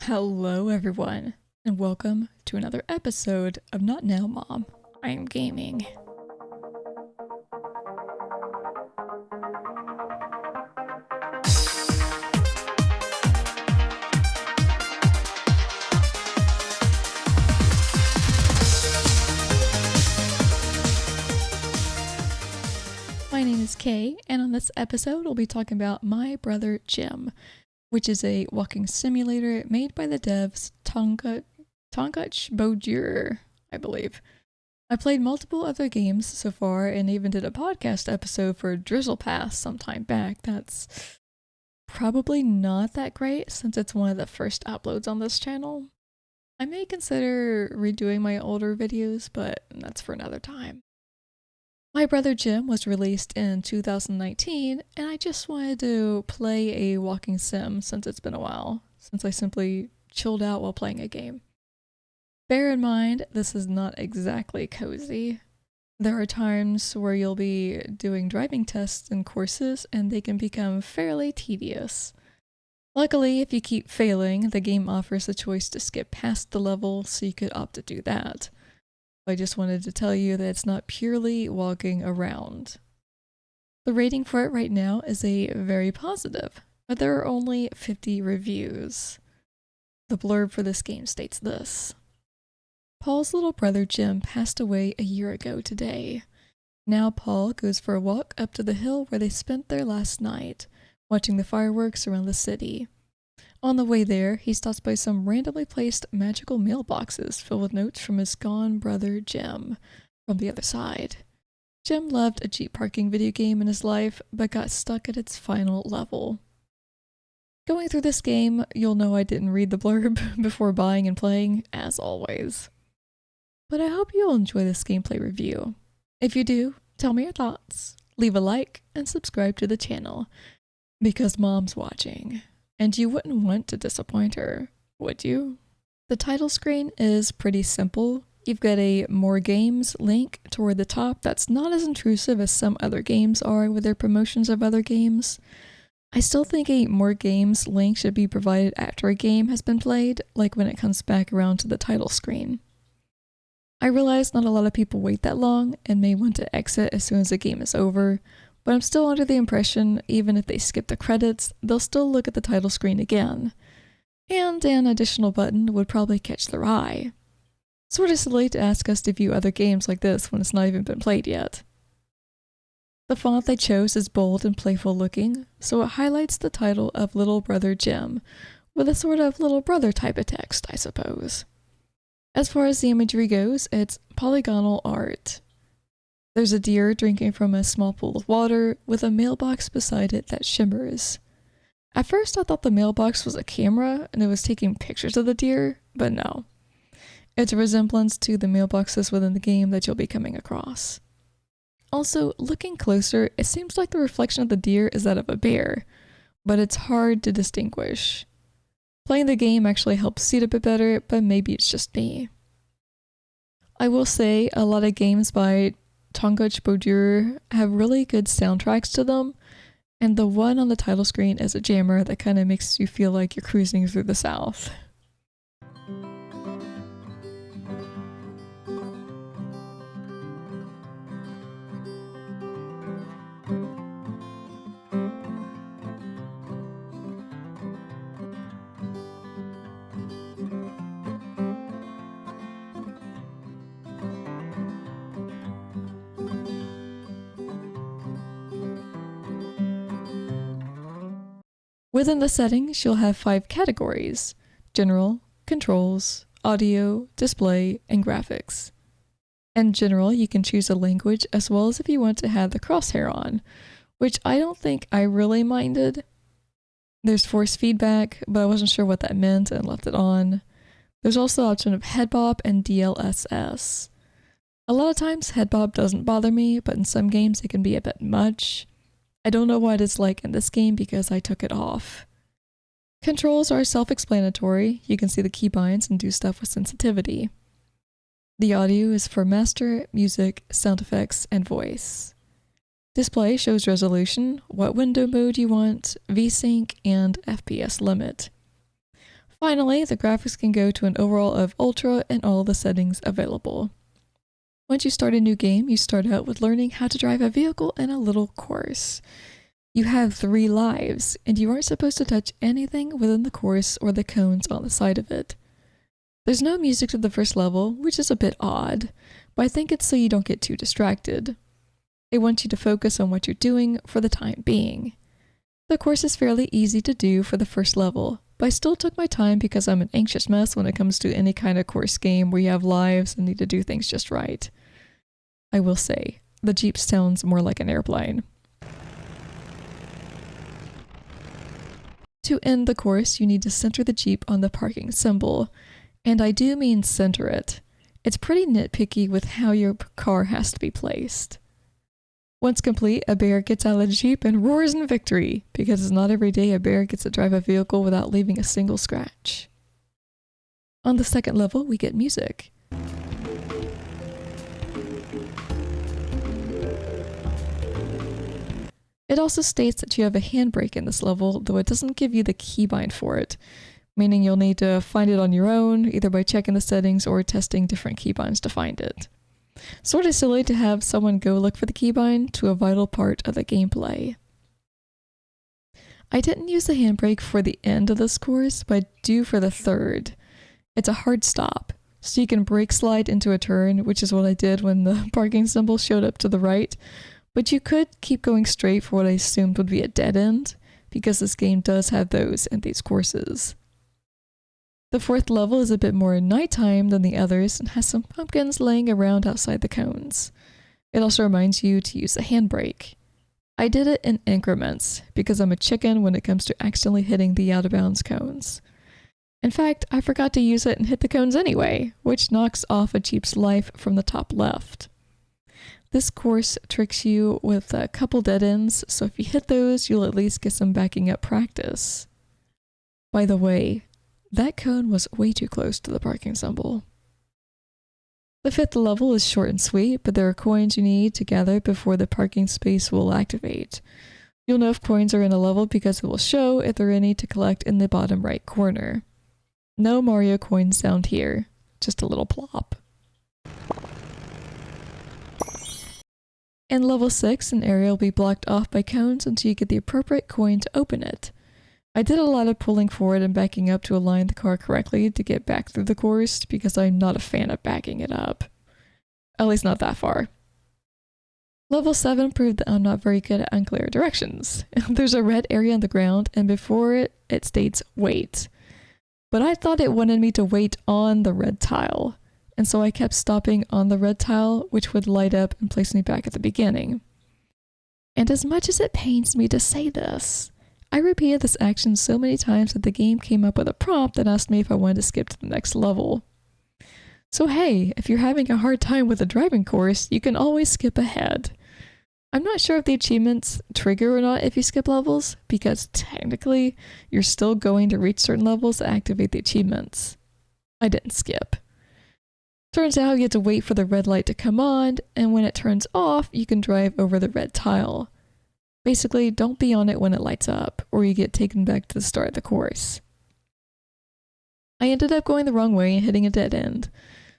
Hello, everyone, and welcome to another episode of Not Now, Mom. I am gaming. My name is Kay, and on this episode, we'll be talking about My Brother Jim, which is a walking simulator made by the devs Tonguch Bojur, I believe. I played multiple other games so far and even did a podcast episode for Drizzle Pass some time back. That's probably not that great since it's one of the first uploads on this channel. I may consider redoing my older videos, but that's for another time. My Brother Jim was released in 2019, and I just wanted to play a walking sim since it's been a while, since I simply chilled out while playing a game. Bear in mind, this is not exactly cozy. There are times where you'll be doing driving tests and courses, and they can become fairly tedious. Luckily, if you keep failing, the game offers the choice to skip past the level, so you could opt to do that. I just wanted to tell you that it's not purely walking around. The rating for it right now is a very positive, but there are only 50 reviews. The blurb for this game states this: Paul's little brother Jim passed away a year ago today. Now Paul goes for a walk up to the hill where they spent their last night, watching the fireworks around the city. On the way there, he stops by some randomly placed magical mailboxes filled with notes from his gone brother Jim from the other side. Jim loved a Jeep parking video game in his life, but got stuck at its final level. Going through this game, you'll know I didn't read the blurb before buying and playing, as always. But I hope you'll enjoy this gameplay review. If you do, tell me your thoughts, leave a like, and subscribe to the channel, because Mom's watching. And you wouldn't want to disappoint her, would you? The title screen is pretty simple. You've got a More Games link toward the top that's not as intrusive as some other games are with their promotions of other games. I still think a More Games link should be provided after a game has been played, like when it comes back around to the title screen. I realize not a lot of people wait that long and may want to exit as soon as the game is over, but I'm still under the impression even if they skip the credits, they'll still look at the title screen again. And an additional button would probably catch their eye. Sort of silly to ask us to view other games like this when it's not even been played yet. The font they chose is bold and playful looking, so it highlights the title of Little Brother Jim, with a sort of little brother type of text, I suppose. As far as the imagery goes, it's polygonal art. There's a deer drinking from a small pool of water with a mailbox beside it that shimmers. At first I thought the mailbox was a camera and it was taking pictures of the deer, but no. It's a resemblance to the mailboxes within the game that you'll be coming across. Also, looking closer, it seems like the reflection of the deer is that of a bear, but it's hard to distinguish. Playing the game actually helps see it a bit better, but maybe it's just me. I will say a lot of games by Tonguch Bojur have really good soundtracks to them, and the one on the title screen is a jammer that kind of makes you feel like you're cruising through the South. Within the settings, you'll have 5 categories: General, Controls, Audio, Display, and Graphics. In General, you can choose a language as well as if you want to have the crosshair on, which I don't think I really minded. There's force feedback, but I wasn't sure what that meant and left it on. There's also the option of head bob and DLSS. A lot of times head bob doesn't bother me, but in some games it can be a bit much. I don't know what it's like in this game because I took it off. Controls are self-explanatory. You can see the keybinds and do stuff with sensitivity. The audio is for master, music, sound effects, and voice. Display shows resolution, what window mode you want, VSync, and FPS limit. Finally, the graphics can go to an overall of Ultra and all the settings available. Once you start a new game, you start out with learning how to drive a vehicle in a little course. You have 3 lives, and you aren't supposed to touch anything within the course or the cones on the side of it. There's no music to the first level, which is a bit odd, but I think it's so you don't get too distracted. They want you to focus on what you're doing for the time being. The course is fairly easy to do for the first level, but I still took my time because I'm an anxious mess when it comes to any kind of course game where you have lives and need to do things just right. I will say, the Jeep sounds more like an airplane. To end the course, you need to center the Jeep on the parking symbol, and I do mean center it. It's pretty nitpicky with how your car has to be placed. Once complete, a bear gets out of the Jeep and roars in victory, because it's not every day a bear gets to drive a vehicle without leaving a single scratch. On the second level, we get music. It also states that you have a handbrake in this level, though it doesn't give you the keybind for it, meaning you'll need to find it on your own, either by checking the settings or testing different keybinds to find it. Sort of silly to have someone go look for the keybind to a vital part of the gameplay. I didn't use the handbrake for the end of this course, but I do for the third. It's a hard stop, so you can brake slide into a turn, which is what I did when the parking symbol showed up to the right, but you could keep going straight for what I assumed would be a dead end, because this game does have those in these courses. The fourth level is a bit more nighttime than the others and has some pumpkins laying around outside the cones. It also reminds you to use the handbrake. I did it in increments, because I'm a chicken when it comes to accidentally hitting the out-of-bounds cones. In fact, I forgot to use it and hit the cones anyway, which knocks off a Jeep's life from the top left. This course tricks you with a couple dead ends, so if you hit those, you'll at least get some backing up practice. By the way, that cone was way too close to the parking symbol. The fifth level is short and sweet, but there are coins you need to gather before the parking space will activate. You'll know if coins are in a level because it will show if there are any to collect in the bottom right corner. No Mario coins found here, just a little plop. In level 6, an area will be blocked off by cones until you get the appropriate coin to open it. I did a lot of pulling forward and backing up to align the car correctly to get back through the course because I'm not a fan of backing it up. At least not that far. Level 7 proved that I'm not very good at unclear directions. There's a red area on the ground and before it, it states wait. But I thought it wanted me to wait on the red tile. And so I kept stopping on the red tile, which would light up and place me back at the beginning. And as much as it pains me to say this, I repeated this action so many times that the game came up with a prompt that asked me if I wanted to skip to the next level. So hey, if you're having a hard time with a driving course, you can always skip ahead. I'm not sure if the achievements trigger or not if you skip levels, because technically, you're still going to reach certain levels to activate the achievements. I didn't skip. Turns out you have to wait for the red light to come on, and when it turns off, you can drive over the red tile. Basically, don't be on it when it lights up, or you get taken back to the start of the course. I ended up going the wrong way and hitting a dead end,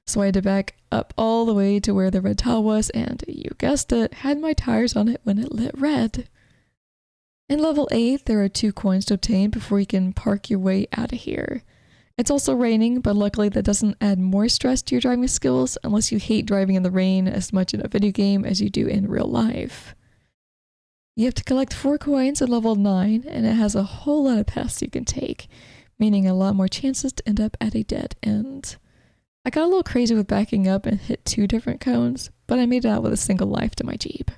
so I had to back up all the way to where the red tile was, and, you guessed it, had my tires on it when it lit red. In level 8, there are 2 coins to obtain before you can park your way out of here. It's also raining, but luckily that doesn't add more stress to your driving skills unless you hate driving in the rain as much in a video game as you do in real life. You have to collect 4 coins at level 9, and it has a whole lot of paths you can take, meaning a lot more chances to end up at a dead end. I got a little crazy with backing up and hit 2 different cones, but I made it out with a single life to my Jeep.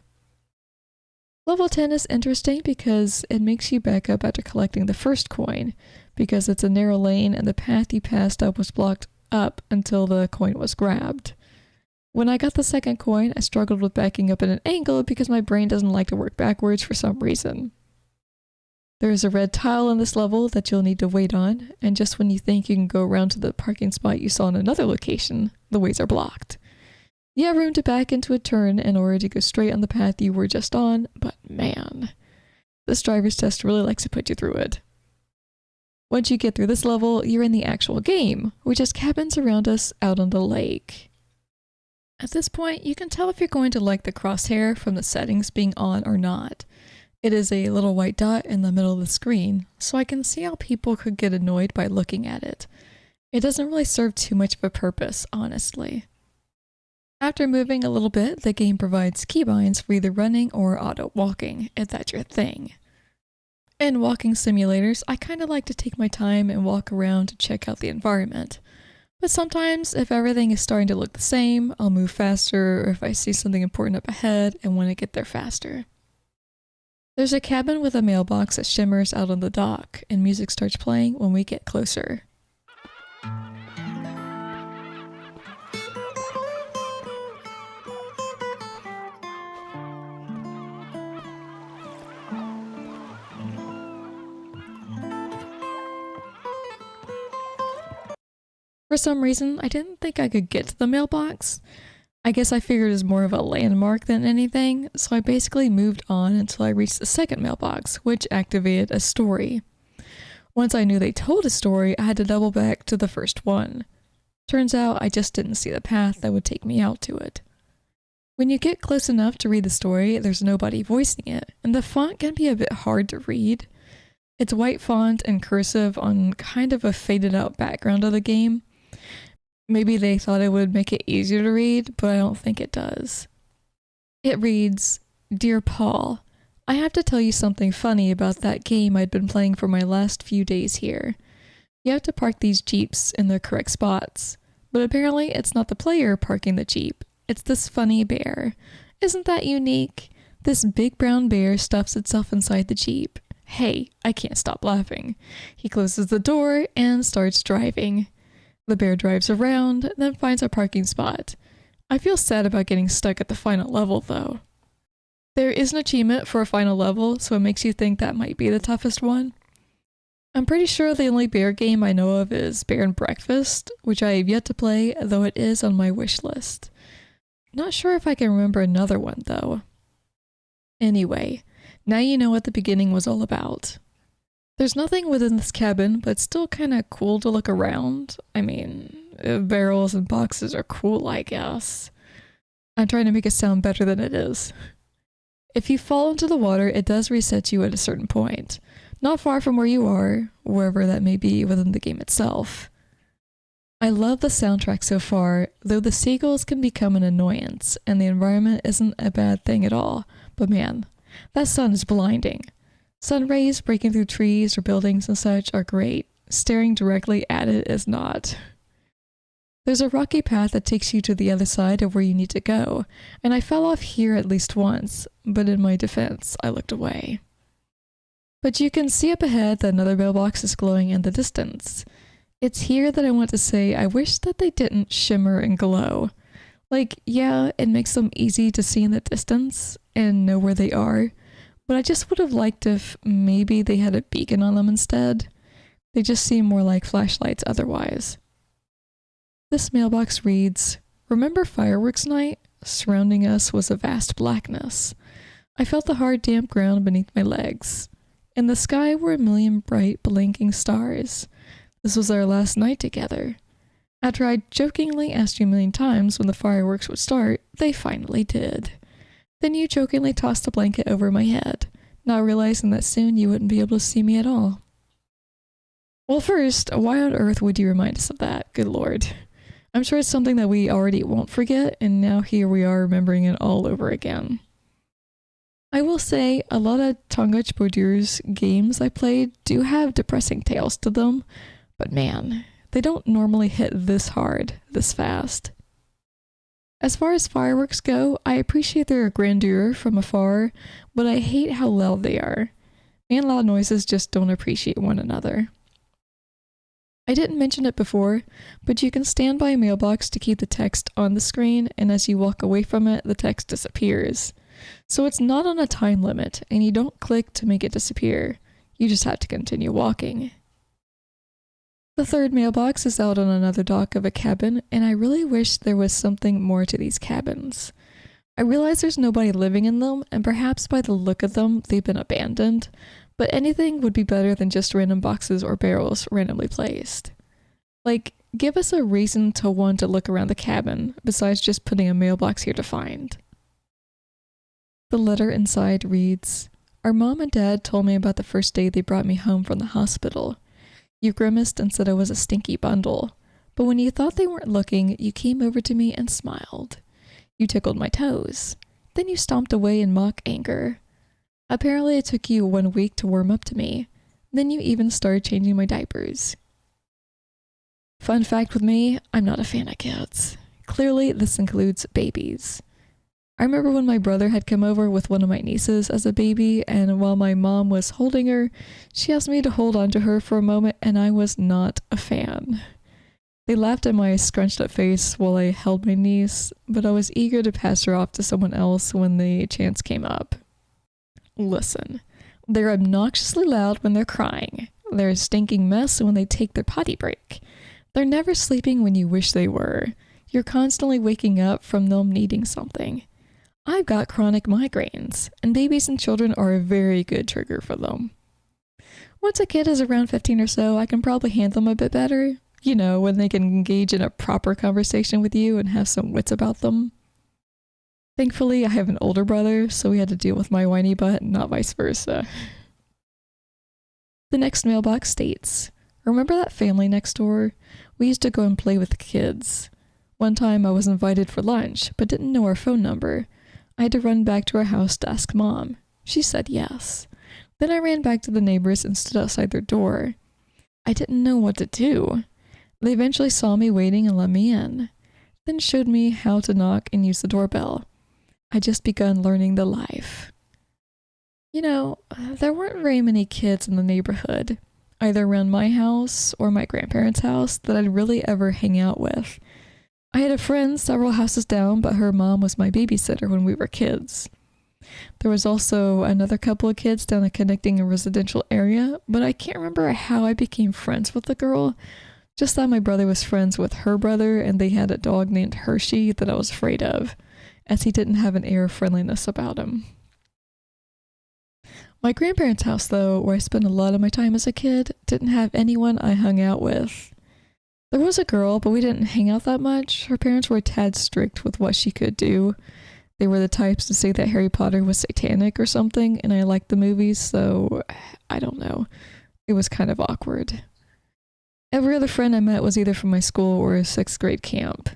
Level 10 is interesting because it makes you back up after collecting the first coin, because it's a narrow lane and the path you passed up was blocked up until the coin was grabbed. When I got the second coin, I struggled with backing up at an angle because my brain doesn't like to work backwards for some reason. There is a red tile in this level that you'll need to wait on, and just when you think you can go around to the parking spot you saw in another location, the ways are blocked. You have room to back into a turn in order to go straight on the path you were just on, but man, this driver's test really likes to put you through it. Once you get through this level, you're in the actual game, which has cabins around us out on the lake. At this point, you can tell if you're going to like the crosshair from the settings being on or not. It is a little white dot in the middle of the screen, so I can see how people could get annoyed by looking at it. It doesn't really serve too much of a purpose, honestly. After moving a little bit, the game provides keybinds for either running or auto walking, if that's your thing. In walking simulators, I kind of like to take my time and walk around to check out the environment. But sometimes, if everything is starting to look the same, I'll move faster, or if I see something important up ahead and want to get there faster. There's a cabin with a mailbox that shimmers out on the dock, and music starts playing when we get closer. For some reason, I didn't think I could get to the mailbox. I guess I figured it was more of a landmark than anything, so I basically moved on until I reached the second mailbox, which activated a story. Once I knew they told a story, I had to double back to the first one. Turns out I just didn't see the path that would take me out to it. When you get close enough to read the story, there's nobody voicing it, and the font can be a bit hard to read. It's white font and cursive on kind of a faded out background of the game. Maybe they thought it would make it easier to read, but I don't think it does. It reads, "Dear Paul, I have to tell you something funny about that game I'd been playing for my last few days here. You have to park these Jeeps in their correct spots, but apparently it's not the player parking the Jeep, it's this funny bear. Isn't that unique? This big brown bear stuffs itself inside the Jeep. Hey, I can't stop laughing. He closes the door and starts driving. The bear drives around, then finds a parking spot. I feel sad about getting stuck at the final level, though. There is an achievement for a final level, so it makes you think that might be the toughest one. I'm pretty sure the only bear game I know of is Bear and Breakfast, which I have yet to play, though it is on my wish list. Not sure if I can remember another one, though. Anyway, now you know what the beginning was all about. There's nothing within this cabin, but it's still kinda cool to look around. I mean, barrels and boxes are cool, I guess. I'm trying to make it sound better than it is. If you fall into the water, it does reset you at a certain point. Not far from where you are, wherever that may be within the game itself. I love the soundtrack so far, though the seagulls can become an annoyance, and the environment isn't a bad thing at all. But man, that sun is blinding. Sun rays breaking through trees or buildings and such are great. Staring directly at it is not. There's a rocky path that takes you to the other side of where you need to go, and I fell off here at least once, but in my defense, I looked away. But you can see up ahead that another mailbox is glowing in the distance. It's here that I want to say I wish that they didn't shimmer and glow. Like, yeah, it makes them easy to see in the distance and know where they are, but I just would have liked if maybe they had a beacon on them instead. They just seem more like flashlights otherwise. This mailbox reads, "Remember fireworks night? Surrounding us was a vast blackness. I felt the hard damp ground beneath my legs. In the sky were a million bright blinking stars. This was our last night together. After I jokingly asked you a million times when the fireworks would start, they finally did. Then you jokingly tossed a blanket over my head, not realizing that soon you wouldn't be able to see me at all." Well, first, why on earth would you remind us of that? Good lord. I'm sure it's something that we already won't forget, and now here we are remembering it all over again. I will say, a lot of Tonguch Bodur's games I played do have depressing tales to them, but man, they don't normally hit this hard, this fast. As far as fireworks go, I appreciate their grandeur from afar, but I hate how loud they are. Me and loud noises just don't appreciate one another. I didn't mention it before, but you can stand by a mailbox to keep the text on the screen, and as you walk away from it, the text disappears. So it's not on a time limit, and you don't click to make it disappear. You just have to continue walking. The third mailbox is out on another dock of a cabin, and I really wish there was something more to these cabins. I realize there's nobody living in them, and perhaps by the look of them, they've been abandoned, but anything would be better than just random boxes or barrels randomly placed. Like, give us a reason to want to look around the cabin, besides just putting a mailbox here to find. The letter inside reads, "Our mom and dad told me about the first day they brought me home from the hospital. You grimaced and said I was a stinky bundle, but when you thought they weren't looking, you came over to me and smiled. You tickled my toes. Then you stomped away in mock anger. Apparently it took you 1 week to warm up to me. Then you even started changing my diapers. Fun fact with me, I'm not a fan of kids. Clearly, this includes babies. I remember when my brother had come over with one of my nieces as a baby, and while my mom was holding her, she asked me to hold on to her for a moment, and I was not a fan. They laughed at my scrunched up face while I held my niece, but I was eager to pass her off to someone else when the chance came up. Listen, they're obnoxiously loud when they're crying. They're a stinking mess when they take their potty break. They're never sleeping when you wish they were. You're constantly waking up from them needing something. I've got chronic migraines, and babies and children are a very good trigger for them. Once a kid is around 15 or so, I can probably handle them a bit better. You know, when they can engage in a proper conversation with you and have some wits about them. Thankfully, I have an older brother, so we had to deal with my whiny butt, not vice versa. The next mailbox states, "Remember that family next door? We used to go and play with the kids. One time I was invited for lunch, but didn't know our phone number. I had to run back to our house to ask Mom. She said yes. Then I ran back to the neighbors and stood outside their door. I didn't know what to do. They eventually saw me waiting and let me in, then showed me how to knock and use the doorbell. I just begun learning the life." You know, there weren't very many kids in the neighborhood, either around my house or my grandparents' house, that I'd really ever hang out with. I had a friend several houses down, but her mom was my babysitter when we were kids. There was also another couple of kids down the connecting residential area, but I can't remember how I became friends with the girl. Just that my brother was friends with her brother, and they had a dog named Hershey that I was afraid of, as he didn't have an air of friendliness about him. My grandparents' house, though, where I spent a lot of my time as a kid, didn't have anyone I hung out with. There was a girl, but we didn't hang out that much. Her parents were a tad strict with what she could do. They were the types to say that Harry Potter was satanic or something, and I liked the movies, so I don't know. It was kind of awkward. Every other friend I met was either from my school or a 6th grade camp.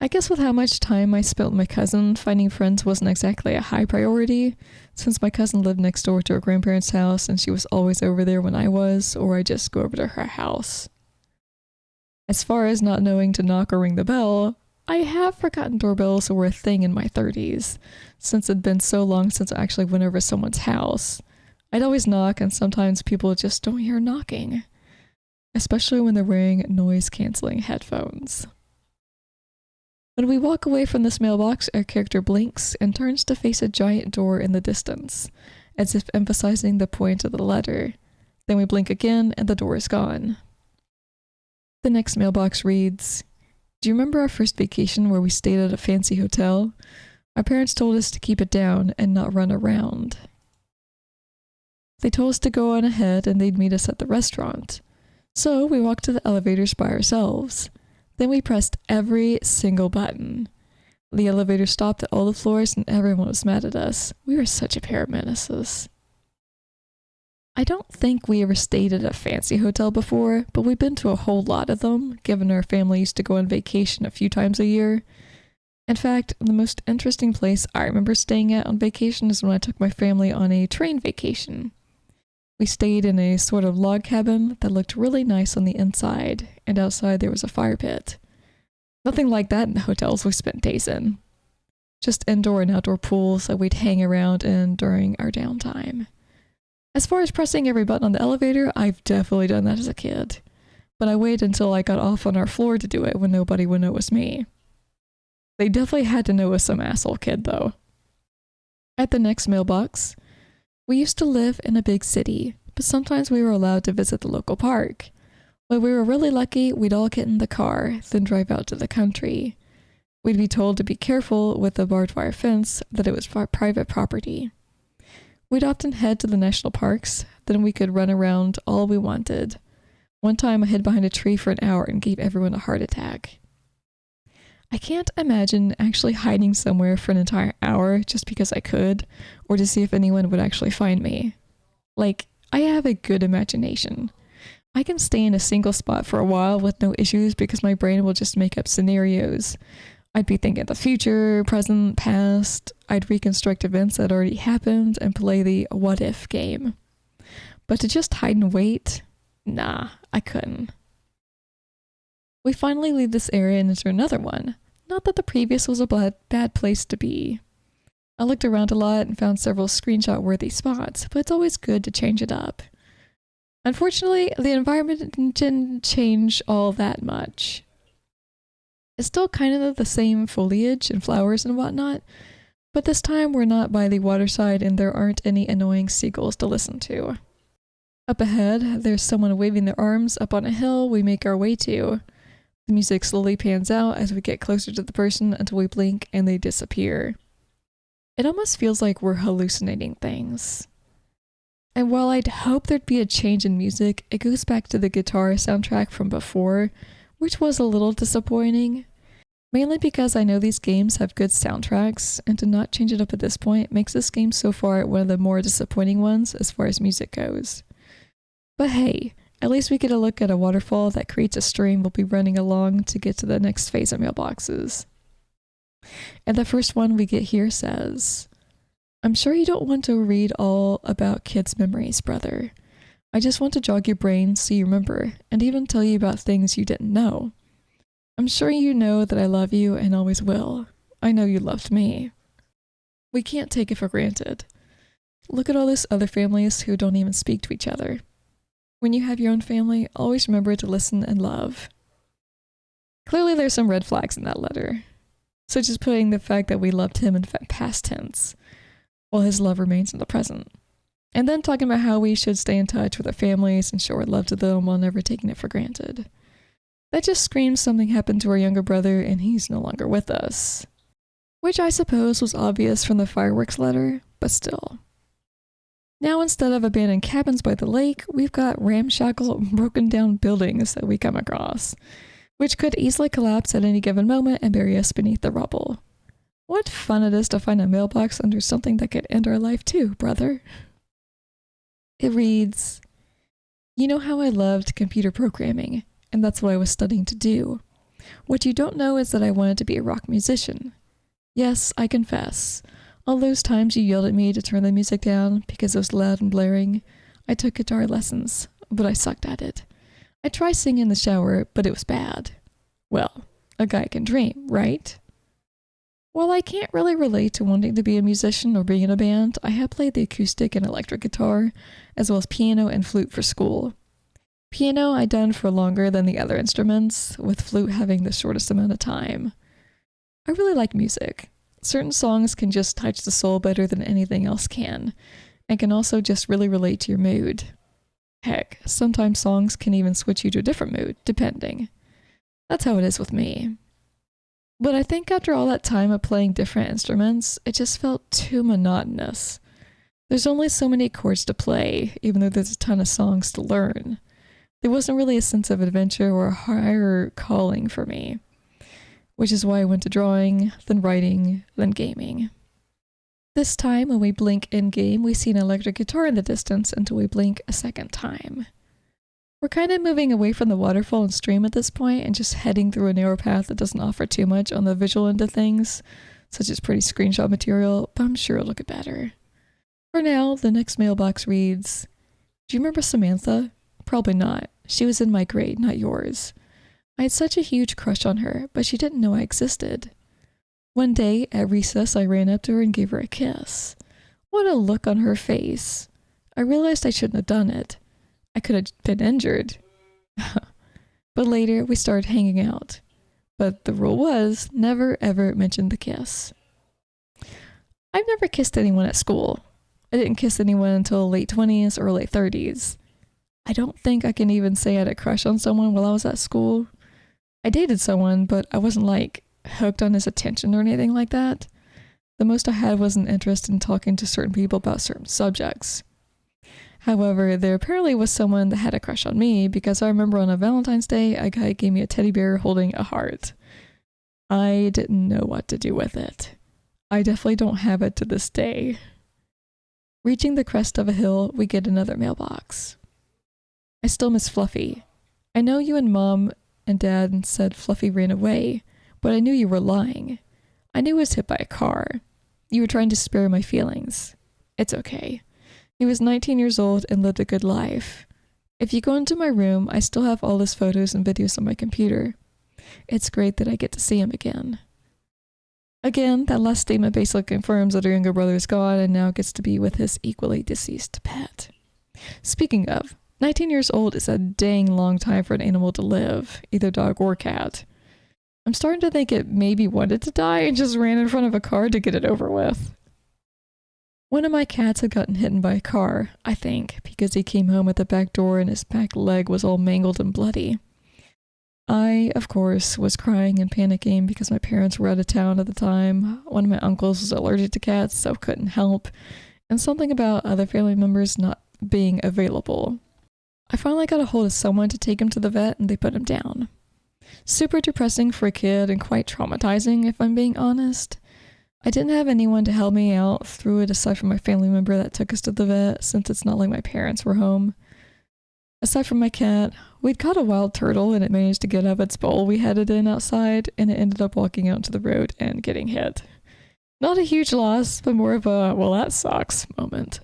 I guess with how much time I spent with my cousin, finding friends wasn't exactly a high priority, since my cousin lived next door to her grandparents' house and she was always over there when I was, or I just go over to her house. As far as not knowing to knock or ring the bell, I have forgotten doorbells were a thing in my 30s, since it'd been so long since I actually went over to someone's house. I'd always knock, and sometimes people just don't hear knocking, especially when they're wearing noise-canceling headphones. When we walk away from this mailbox, our character blinks and turns to face a giant door in the distance, as if emphasizing the point of the letter. Then we blink again, and the door is gone. The next mailbox reads, "Do you remember our first vacation where we stayed at a fancy hotel? Our parents told us to keep it down and not run around. They told us to go on ahead and they'd meet us at the restaurant. So we walked to the elevators by ourselves. Then we pressed every single button. The elevator stopped at all the floors and everyone was mad at us. We were such a pair of menaces." I don't think we ever stayed at a fancy hotel before, but we've been to a whole lot of them, given our family used to go on vacation a few times a year. In fact, the most interesting place I remember staying at on vacation is when I took my family on a train vacation. We stayed in a sort of log cabin that looked really nice on the inside, and outside there was a fire pit. Nothing like that in the hotels we spent days in. Just indoor and outdoor pools that we'd hang around in during our downtime. As far as pressing every button on the elevator, I've definitely done that as a kid. But I waited until I got off on our floor to do it when nobody would know it was me. They definitely had to know it was some asshole kid, though. At the next mailbox, we used to live in a big city, but sometimes we were allowed to visit the local park. When we were really lucky, we'd all get in the car, then drive out to the country. We'd be told to be careful with the barbed wire fence, that it was private property. We'd often head to the national parks, then we could run around all we wanted. One time I hid behind a tree for an hour and gave everyone a heart attack. I can't imagine actually hiding somewhere for an entire hour just because I could, or to see if anyone would actually find me. Like, I have a good imagination. I can stay in a single spot for a while with no issues because my brain will just make up scenarios. I'd be thinking of the future, present, past. I'd reconstruct events that already happened and play the what if game. But to just hide and wait? Nah, I couldn't. We finally leave this area and enter another one. Not that the previous was a bad place to be. I looked around a lot and found several screenshot-worthy spots, but it's always good to change it up. Unfortunately, the environment didn't change all that much. It's still kind of the same foliage and flowers and whatnot, but this time we're not by the waterside and there aren't any annoying seagulls to listen to. Up ahead, there's someone waving their arms up on a hill we make our way to. The music slowly pans out as we get closer to the person until we blink and they disappear. It almost feels like we're hallucinating things. And while I'd hope there'd be a change in music, it goes back to the guitar soundtrack from before, which was a little disappointing. Mainly because I know these games have good soundtracks, and to not change it up at this point makes this game so far one of the more disappointing ones as far as music goes. But hey, at least we get a look at a waterfall that creates a stream we'll be running along to get to the next phase of mailboxes. And the first one we get here says, "I'm sure you don't want to read all about kids' memories, brother. I just want to jog your brain so you remember, and even tell you about things you didn't know. I'm sure you know that I love you and always will. I know you loved me." We can't take it for granted. Look at all those other families who don't even speak to each other. When you have your own family, always remember to listen and love. Clearly there's some red flags in that letter, such as putting the fact that we loved him in past tense, while his love remains in the present. And then talking about how we should stay in touch with our families and show our love to them while never taking it for granted. That just screams something happened to our younger brother and he's no longer with us. Which I suppose was obvious from the fireworks letter, but still. Now instead of abandoned cabins by the lake, we've got ramshackle, broken down buildings that we come across, which could easily collapse at any given moment and bury us beneath the rubble. What fun it is to find a mailbox under something that could end our life too, brother. It reads, "You know how I loved computer programming, and that's what I was studying to do. What you don't know is that I wanted to be a rock musician. Yes, I confess. All those times you yelled at me to turn the music down because it was loud and blaring, I took guitar lessons, but I sucked at it. I tried singing in the shower, but it was bad. Well, a guy can dream, right? While I can't really relate to wanting to be a musician or being in a band, I have played the acoustic and electric guitar, as well as piano and flute for school. Piano I'd done for longer than the other instruments, with flute having the shortest amount of time. I really like music. Certain songs can just touch the soul better than anything else can, and can also just really relate to your mood. Heck, sometimes songs can even switch you to a different mood, depending. That's how it is with me. But I think after all that time of playing different instruments, it just felt too monotonous. There's only so many chords to play, even though there's a ton of songs to learn. There wasn't really a sense of adventure or a higher calling for me, which is why I went to drawing, then writing, then gaming. This time, when we blink in-game, we see an electric guitar in the distance until we blink a second time. We're kind of moving away from the waterfall and stream at this point and just heading through a narrow path that doesn't offer too much on the visual end of things, such as pretty screenshot material, but I'm sure it'll get better. For now, the next mailbox reads, "Do you remember Samantha? Probably not. She was in my grade, not yours. I had such a huge crush on her, but she didn't know I existed. One day, at recess, I ran up to her and gave her a kiss. What a look on her face. I realized I shouldn't have done it. I could have been injured. But later, we started hanging out. But the rule was, never ever mention the kiss. I've never kissed anyone at school. I didn't kiss anyone until late 20s or late 30s. I don't think I can even say I had a crush on someone while I was at school. I dated someone, but I wasn't like hooked on his attention or anything like that. The most I had was an interest in talking to certain people about certain subjects. However, there apparently was someone that had a crush on me because I remember on a Valentine's Day, a guy gave me a teddy bear holding a heart. I didn't know what to do with it. I definitely don't have it to this day. Reaching the crest of a hill, we get another mailbox. I still miss Fluffy. I know you and Mom and Dad said Fluffy ran away, but I knew you were lying. I knew he was hit by a car. You were trying to spare my feelings. It's okay. He was 19 years old and lived a good life. If you go into my room, I still have all his photos and videos on my computer. It's great that I get to see him again. Again, that last statement basically confirms that her younger brother is gone and now gets to be with his equally deceased pet. Speaking of, 19 years old is a dang long time for an animal to live, either dog or cat. I'm starting to think it maybe wanted to die and just ran in front of a car to get it over with. One of my cats had gotten hit by a car, I think, because he came home at the back door and his back leg was all mangled and bloody. I, of course, was crying and panicking because my parents were out of town at the time. One of my uncles was allergic to cats, so couldn't help, and something about other family members not being available. I finally got a hold of someone to take him to the vet and they put him down. Super depressing for a kid and quite traumatizing, if I'm being honest. I didn't have anyone to help me out through it aside from my family member that took us to the vet, since it's not like my parents were home. Aside from my cat, we'd caught a wild turtle and it managed to get out of its bowl we had it in outside, and it ended up walking out to the road and getting hit. Not a huge loss, but more of a, well, that sucks moment.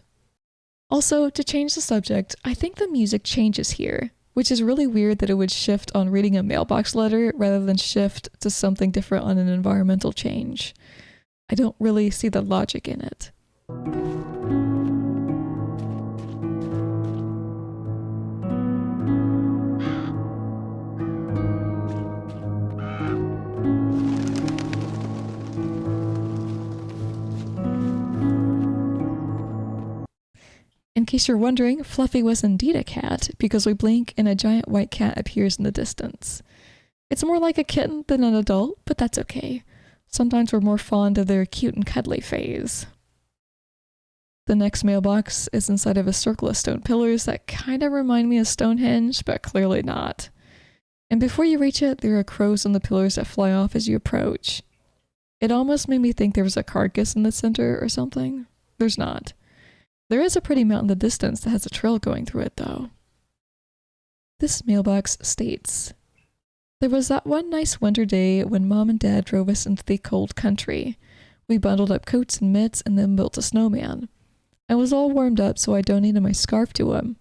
Also, to change the subject, I think the music changes here, which is really weird that it would shift on reading a mailbox letter rather than shift to something different on an environmental change. I don't really see the logic in it. In case you're wondering, Fluffy was indeed a cat because we blink and a giant white cat appears in the distance. It's more like a kitten than an adult, but that's okay. Sometimes we're more fond of their cute and cuddly phase. The next mailbox is inside of a circle of stone pillars that kind of remind me of Stonehenge, but clearly not. And before you reach it, there are crows on the pillars that fly off as you approach. It almost made me think there was a carcass in the center or something. There's not. There is a pretty mountain in the distance that has a trail going through it, though. This mailbox states, there was that one nice winter day when Mom and Dad drove us into the cold country. We bundled up coats and mitts and then built a snowman. I was all warmed up, so I donated my scarf to him.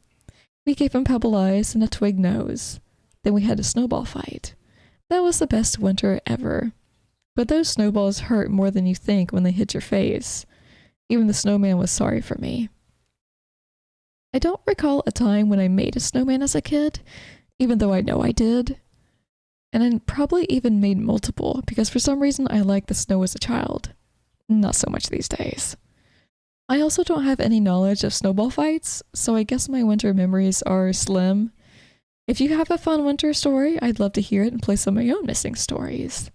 We gave him pebble eyes and a twig nose. Then we had a snowball fight. That was the best winter ever. But those snowballs hurt more than you think when they hit your face. Even the snowman was sorry for me. I don't recall a time when I made a snowman as a kid, even though I know I did. And I probably even made multiple, because for some reason I liked the snow as a child. Not so much these days. I also don't have any knowledge of snowball fights, so I guess my winter memories are slim. If you have a fun winter story, I'd love to hear it and play some of my own missing stories.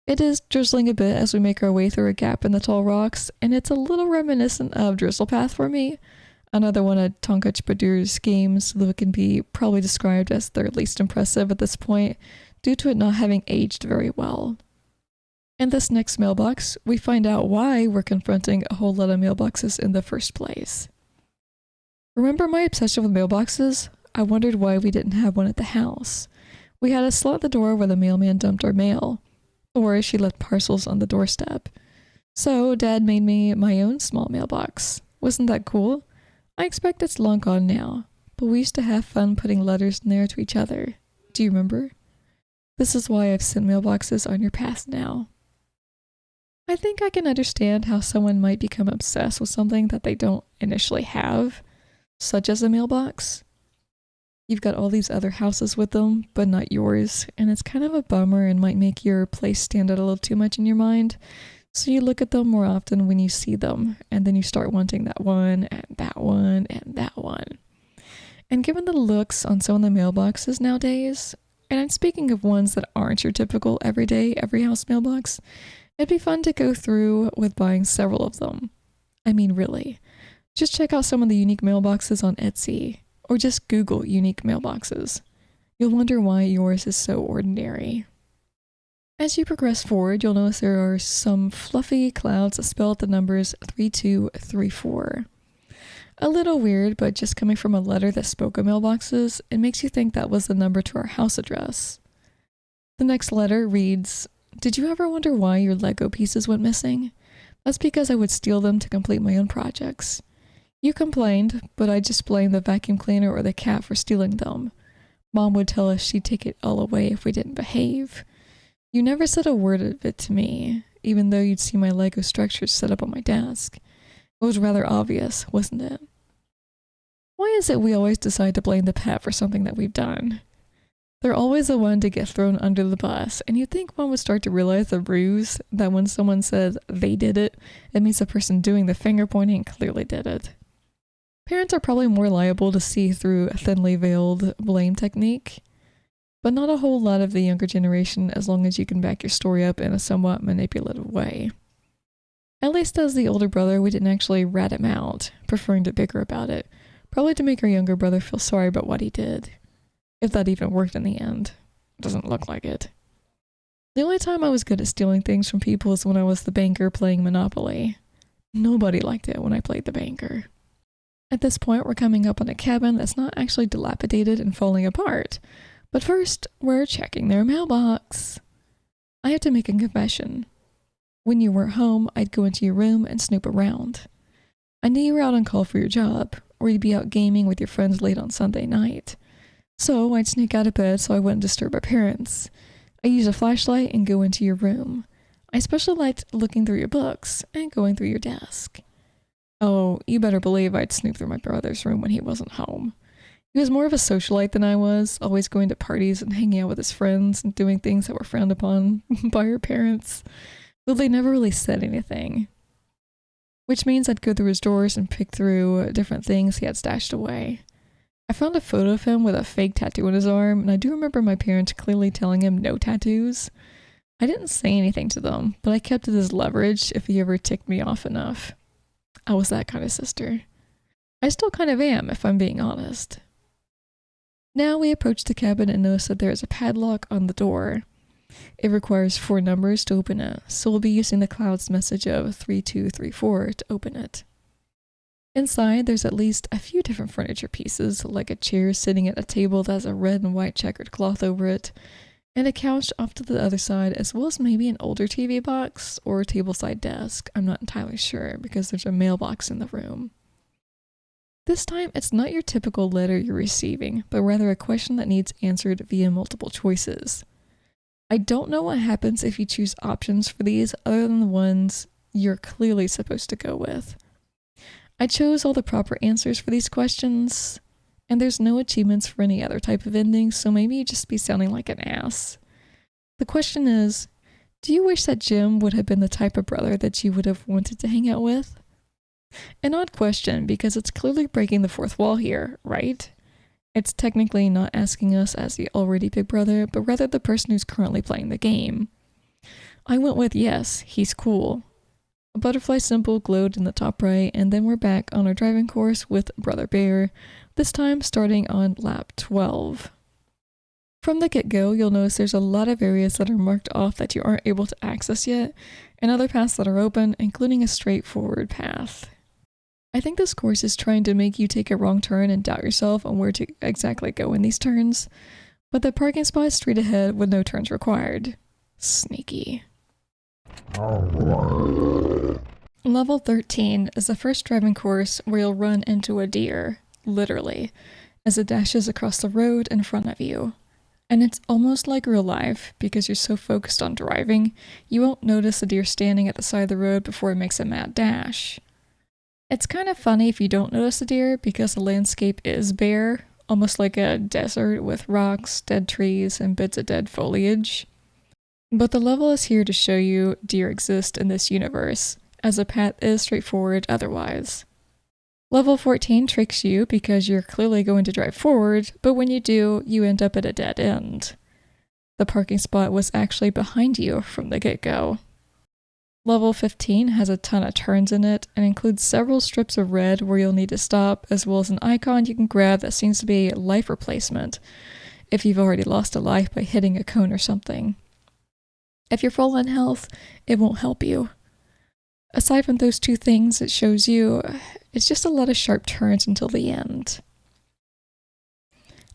It is drizzling a bit as we make our way through a gap in the tall rocks, and it's a little reminiscent of Drizzle Path for me, another one of Tonkachi Badur's games that can be probably described as their least impressive at this point, due to it not having aged very well. In this next mailbox, we find out why we're confronting a whole lot of mailboxes in the first place. Remember my obsession with mailboxes? I wondered why we didn't have one at the house. We had a slot at the door where the mailman dumped our mail, or she left parcels on the doorstep. So Dad made me my own small mailbox. Wasn't that cool? I expect it's long gone now, but we used to have fun putting letters in there to each other. Do you remember? This is why I've sent mailboxes on your path now. I think I can understand how someone might become obsessed with something that they don't initially have, such as a mailbox. You've got all these other houses with them, but not yours, and it's kind of a bummer and might make your place stand out a little too much in your mind. So you look at them more often when you see them, and then you start wanting that one, and that one, and that one. And given the looks on some of the mailboxes nowadays, and I'm speaking of ones that aren't your typical everyday, every house mailbox, It'd be fun to go through with buying several of them. I mean, really. Just check out some of the unique mailboxes on Etsy, or just Google unique mailboxes. You'll wonder why yours is so ordinary. As you progress forward, you'll notice there are some fluffy clouds that spell out the numbers 3234. A little weird, but just coming from a letter that spoke of mailboxes, it makes you think that was the number to our house address. The next letter reads, "Did you ever wonder why your Lego pieces went missing? That's because I would steal them to complete my own projects. You complained, but I just blamed the vacuum cleaner or the cat for stealing them. Mom would tell us she'd take it all away if we didn't behave. You never said a word of it to me, even though you'd see my Lego structures set up on my desk. It was rather obvious, wasn't it? Why is it we always decide to blame the pet for something that we've done? They're always the one to get thrown under the bus, and you'd think one would start to realize the ruse that when someone says they did it, it means the person doing the finger pointing clearly did it. Parents are probably more liable to see through a thinly veiled blame technique, but not a whole lot of the younger generation as long as you can back your story up in a somewhat manipulative way. At least as the older brother, we didn't actually rat him out, preferring to bicker about it, probably to make our younger brother feel sorry about what he did. If that even worked in the end. Doesn't look like it. The only time I was good at stealing things from people was when I was the banker playing Monopoly. Nobody liked it when I played the banker. At this point, we're coming up on a cabin that's not actually dilapidated and falling apart. But first, we're checking their mailbox. I have to make a confession. When you weren't home, I'd go into your room and snoop around. I knew you were out on call for your job, or you'd be out gaming with your friends late on Sunday night. So I'd sneak out of bed so I wouldn't disturb our parents. I use a flashlight and go into your room. I especially liked looking through your books and going through your desk. Oh, you better believe I'd snoop through my brother's room when he wasn't home. He was more of a socialite than I was, always going to parties and hanging out with his friends and doing things that were frowned upon by our parents, though they never really said anything. Which means I'd go through his drawers and pick through different things he had stashed away. I found a photo of him with a fake tattoo on his arm, and I do remember my parents clearly telling him no tattoos. I didn't say anything to them, but I kept it as leverage if he ever ticked me off enough. I was that kind of sister. I still kind of am, if I'm being honest. Now we approach the cabin and notice that there is a padlock on the door. It requires 4 numbers to open it, so we'll be using the cloud's message of 3234 to open it. Inside, there's at least a few different furniture pieces, like a chair sitting at a table that has a red and white checkered cloth over it, and a couch off to the other side, as well as maybe an older TV box or a tableside desk. I'm not entirely sure, because there's a mailbox in the room. This time, it's not your typical letter you're receiving, but rather a question that needs answered via multiple choices. I don't know what happens if you choose options for these other than the ones you're clearly supposed to go with. I chose all the proper answers for these questions, and there's no achievements for any other type of ending, so maybe you'd just be sounding like an ass. The question is, do you wish that Jim would have been the type of brother that you would have wanted to hang out with? An odd question, because it's clearly breaking the fourth wall here, right? It's technically not asking us as the already big brother, but rather the person who's currently playing the game. I went with yes, he's cool. A butterfly symbol glowed in the top right, and then we're back on our driving course with Brother Bear, this time starting on lap 12. From the get-go, you'll notice there's a lot of areas that are marked off that you aren't able to access yet, and other paths that are open, including a straightforward path. I think this course is trying to make you take a wrong turn and doubt yourself on where to exactly go in these turns, but the parking spot is straight ahead with no turns required. Sneaky. Level 13 is the first driving course where you'll run into a deer, literally, as it dashes across the road in front of you. And it's almost like real life, because you're so focused on driving, you won't notice a deer standing at the side of the road before it makes a mad dash. It's kind of funny if you don't notice a deer, because the landscape is bare, almost like a desert with rocks, dead trees, and bits of dead foliage. But the level is here to show you deer exist in this universe, as the path is straightforward otherwise. Level 14 tricks you because you're clearly going to drive forward, but when you do, you end up at a dead end. The parking spot was actually behind you from the get-go. Level 15 has a ton of turns in it and includes several strips of red where you'll need to stop, as well as an icon you can grab that seems to be a life replacement if you've already lost a life by hitting a cone or something. If you're full on health, it won't help you. Aside from those two things it shows you, it's just a lot of sharp turns until the end.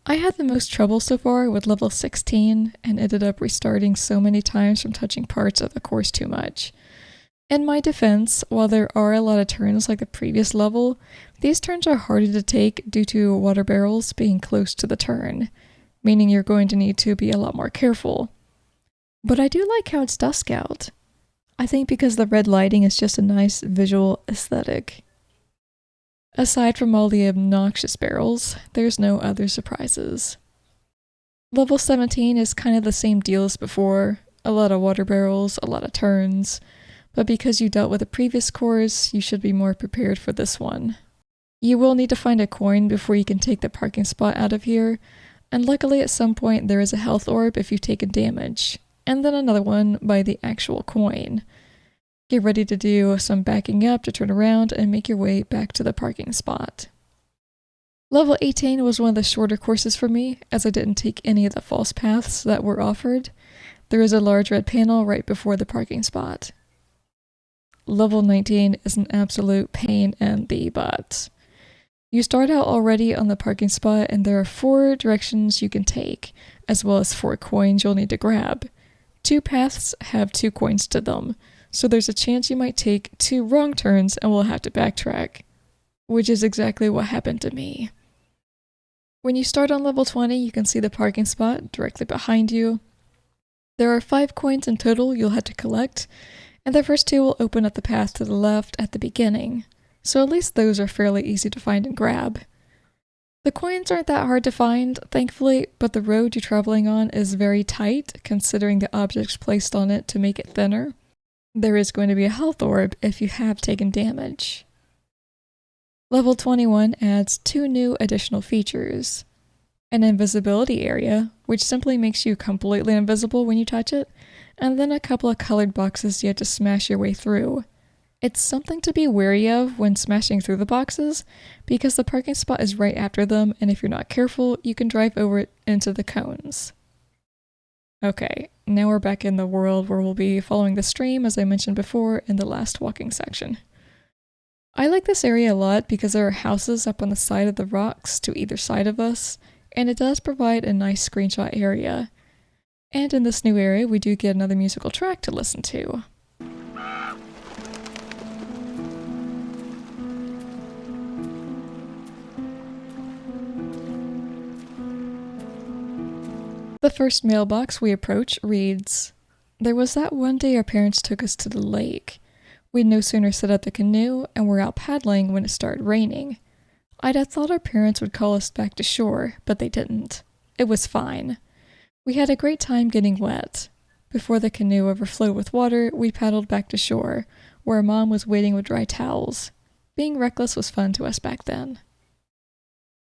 I had the most trouble so far with level 16 and ended up restarting so many times from touching parts of the course too much. In my defense, while there are a lot of turns like the previous level, these turns are harder to take due to water barrels being close to the turn, meaning you're going to need to be a lot more careful. But I do like how it's dusk out. I think because the red lighting is just a nice visual aesthetic. Aside from all the obnoxious barrels, there's no other surprises. Level 17 is kind of the same deal as before, a lot of water barrels, a lot of turns, but because you dealt with the previous course, you should be more prepared for this one. You will need to find a coin before you can take the parking spot out of here, and luckily at some point there is a health orb if you've taken damage, and then another one by the actual coin. Get ready to do some backing up to turn around and make your way back to the parking spot. Level 18 was one of the shorter courses for me, as I didn't take any of the false paths that were offered. There is a large red panel right before the parking spot. Level 19 is an absolute pain in the butt. You start out already on the parking spot and there are 4 directions you can take, as well as 4 coins you'll need to grab. 2 paths have 2 coins to them, so there's a chance you might take 2 wrong turns and will have to backtrack, which is exactly what happened to me. When you start on level 20, you can see the parking spot directly behind you. There are 5 coins in total you'll have to collect, and the first 2 will open up the path to the left at the beginning, so at least those are fairly easy to find and grab. The coins aren't that hard to find, thankfully, but the road you're traveling on is very tight, considering the objects placed on it to make it thinner. There is going to be a health orb if you have taken damage. Level 21 adds 2 new additional features. An invisibility area, which simply makes you completely invisible when you touch it, and then a couple of colored boxes you have to smash your way through. It's something to be wary of when smashing through the boxes, because the parking spot is right after them, and if you're not careful, you can drive over it into the cones. Okay, now we're back in the world where we'll be following the stream as I mentioned before in the last walking section. I like this area a lot because there are houses up on the side of the rocks to either side of us, and it does provide a nice screenshot area. And in this new area, we do get another musical track to listen to. The first mailbox we approach reads, "There was that one day our parents took us to the lake. We'd no sooner set up the canoe and were out paddling when it started raining. I'd have thought our parents would call us back to shore, but they didn't. It was fine. We had a great time getting wet. Before the canoe overflowed with water, we paddled back to shore, where Mom was waiting with dry towels. Being reckless was fun to us back then."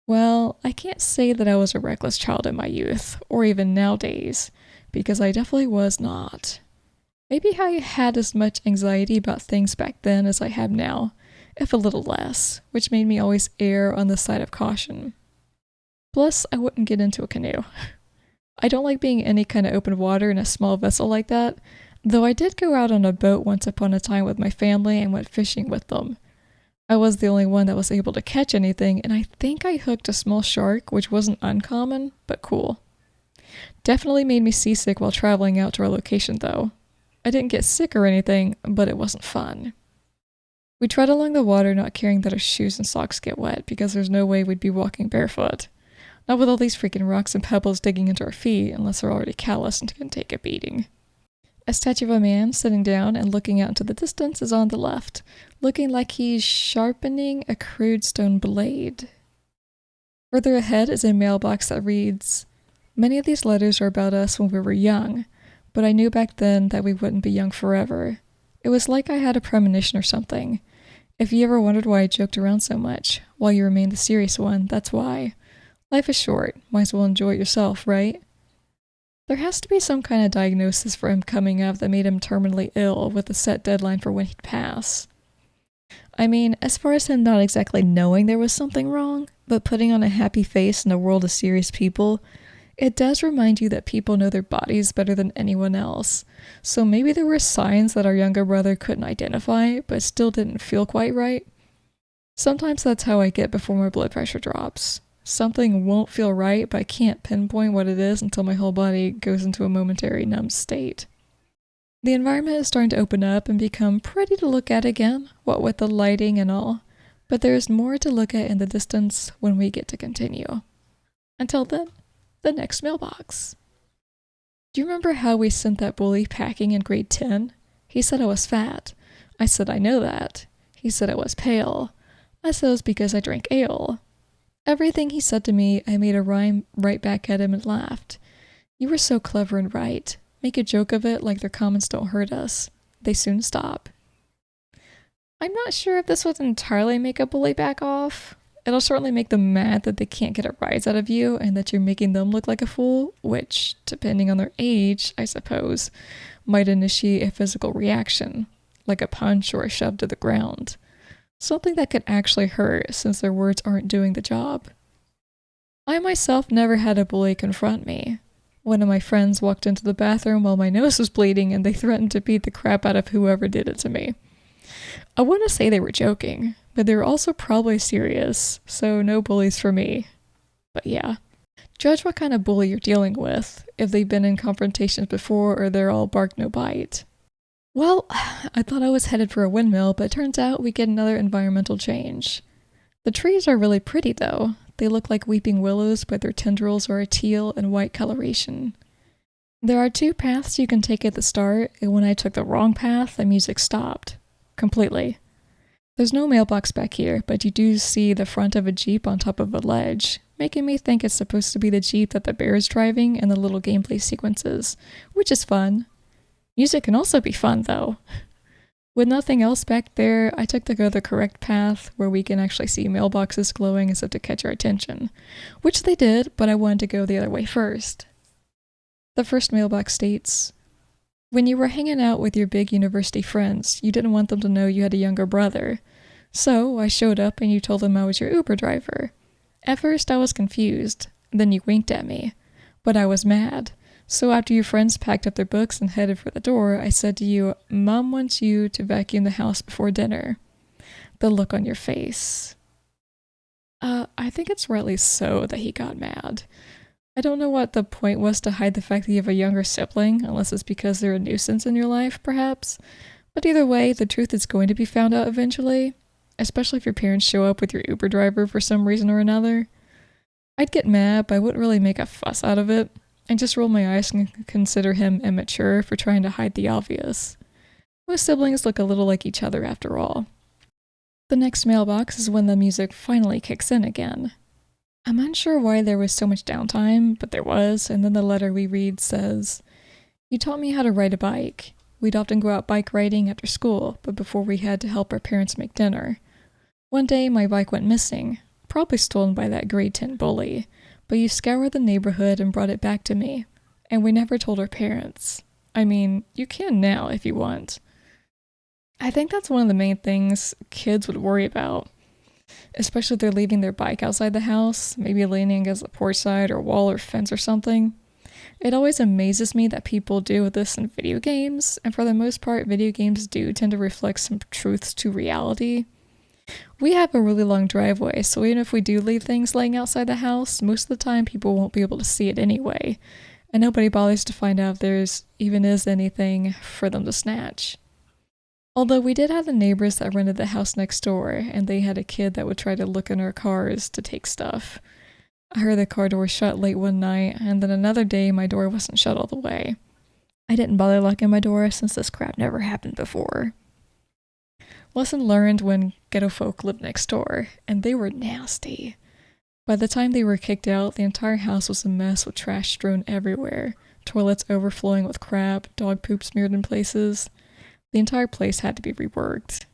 Well, I can't say that I was a reckless child in my youth, or even nowadays, because I definitely was not. Maybe I had as much anxiety about things back then as I have now, if a little less, which made me always err on the side of caution. Plus, I wouldn't get into a canoe. I don't like being in any kind of open water in a small vessel like that, though I did go out on a boat once upon a time with my family and went fishing with them. I was the only one that was able to catch anything, and I think I hooked a small shark, which wasn't uncommon, but cool. Definitely made me seasick while traveling out to our location though. I didn't get sick or anything, but it wasn't fun. We tread along the water not caring that our shoes and socks get wet because there's no way we'd be walking barefoot. Not with all these freaking rocks and pebbles digging into our feet unless they're already calloused and can take a beating. A statue of a man sitting down and looking out into the distance is on the left, looking like he's sharpening a crude stone blade. Further ahead is a mailbox that reads, "Many of these letters are about us when we were young, but I knew back then that we wouldn't be young forever. It was like I had a premonition or something. If you ever wondered why I joked around so much, while you remained the serious one, that's why. Life is short, might as well enjoy it yourself, right?" There has to be some kind of diagnosis for him coming up that made him terminally ill with a set deadline for when he'd pass. I mean, as far as him not exactly knowing there was something wrong, but putting on a happy face in a world of serious people, it does remind you that people know their bodies better than anyone else. So maybe there were signs that our younger brother couldn't identify, but still didn't feel quite right. Sometimes that's how I get before my blood pressure drops. Something won't feel right, but I can't pinpoint what it is until my whole body goes into a momentary numb state. The environment is starting to open up and become pretty to look at again, what with the lighting and all, but there is more to look at in the distance when we get to continue. Until then, the next mailbox. Do you remember how we sent that bully packing in grade 10? He said I was fat. I said I know that. He said I was pale. I said it was because I drank ale. Everything he said to me, I made a rhyme right back at him and laughed. You were so clever and right. Make a joke of it like their comments don't hurt us. They soon stop. I'm not sure if this would entirely make a bully back off. It'll certainly make them mad that they can't get a rise out of you and that you're making them look like a fool, which, depending on their age, I suppose, might initiate a physical reaction, like a punch or a shove to the ground. Something that could actually hurt since their words aren't doing the job. I myself never had a bully confront me. One of my friends walked into the bathroom while my nose was bleeding and they threatened to beat the crap out of whoever did it to me. I want to say they were joking, but they were also probably serious, so no bullies for me. But yeah. Judge what kind of bully you're dealing with, if they've been in confrontations before or they're all bark no bite. Well, I thought I was headed for a windmill, but it turns out we get another environmental change. The trees are really pretty though. They look like weeping willows, but their tendrils are a teal and white coloration. There are 2 paths you can take at the start, and when I took the wrong path, the music stopped. Completely. There's no mailbox back here, but you do see the front of a Jeep on top of a ledge, making me think it's supposed to be the Jeep that the bear is driving in the little gameplay sequences, which is fun. Music can also be fun, though. With nothing else back there, I took to go the correct path, where we can actually see mailboxes glowing as if to catch our attention. Which they did, but I wanted to go the other way first. The first mailbox states, when you were hanging out with your big university friends, you didn't want them to know you had a younger brother. So I showed up and you told them I was your Uber driver. At first I was confused, then you winked at me. But I was mad. So after your friends packed up their books and headed for the door, I said to you, Mom wants you to vacuum the house before dinner. The look on your face. I think it's rightly so that he got mad. I don't know what the point was to hide the fact that you have a younger sibling, unless it's because they're a nuisance in your life, perhaps. But either way, the truth is going to be found out eventually, especially if your parents show up with your Uber driver for some reason or another. I'd get mad, but I wouldn't really make a fuss out of it. And just roll my eyes and consider him immature for trying to hide the obvious. Most siblings look a little like each other after all. The next mailbox is when the music finally kicks in again. I'm unsure why there was so much downtime, but there was, and then the letter we read says, You taught me how to ride a bike. We'd often go out bike riding after school, but before we had to help our parents make dinner. One day my bike went missing, probably stolen by that grade 10 bully. But you scoured the neighborhood and brought it back to me, and we never told our parents. I mean, you can now if you want. I think that's one of the main things kids would worry about, especially if they're leaving their bike outside the house, maybe leaning against the porch side or wall or fence or something. It always amazes me that people do this in video games, and for the most part, video games do tend to reflect some truths to reality. We have a really long driveway, so even if we do leave things laying outside the house, most of the time people won't be able to see it anyway, and nobody bothers to find out if there's even is anything for them to snatch. Although we did have the neighbors that rented the house next door, and they had a kid that would try to look in our cars to take stuff. I heard the car door shut late one night, and then another day my door wasn't shut all the way. I didn't bother locking my door since this crap never happened before. Lesson learned when ghetto folk lived next door, and they were nasty. By the time they were kicked out, the entire house was a mess with trash strewn everywhere, toilets overflowing with crap, dog poop smeared in places. The entire place had to be reworked.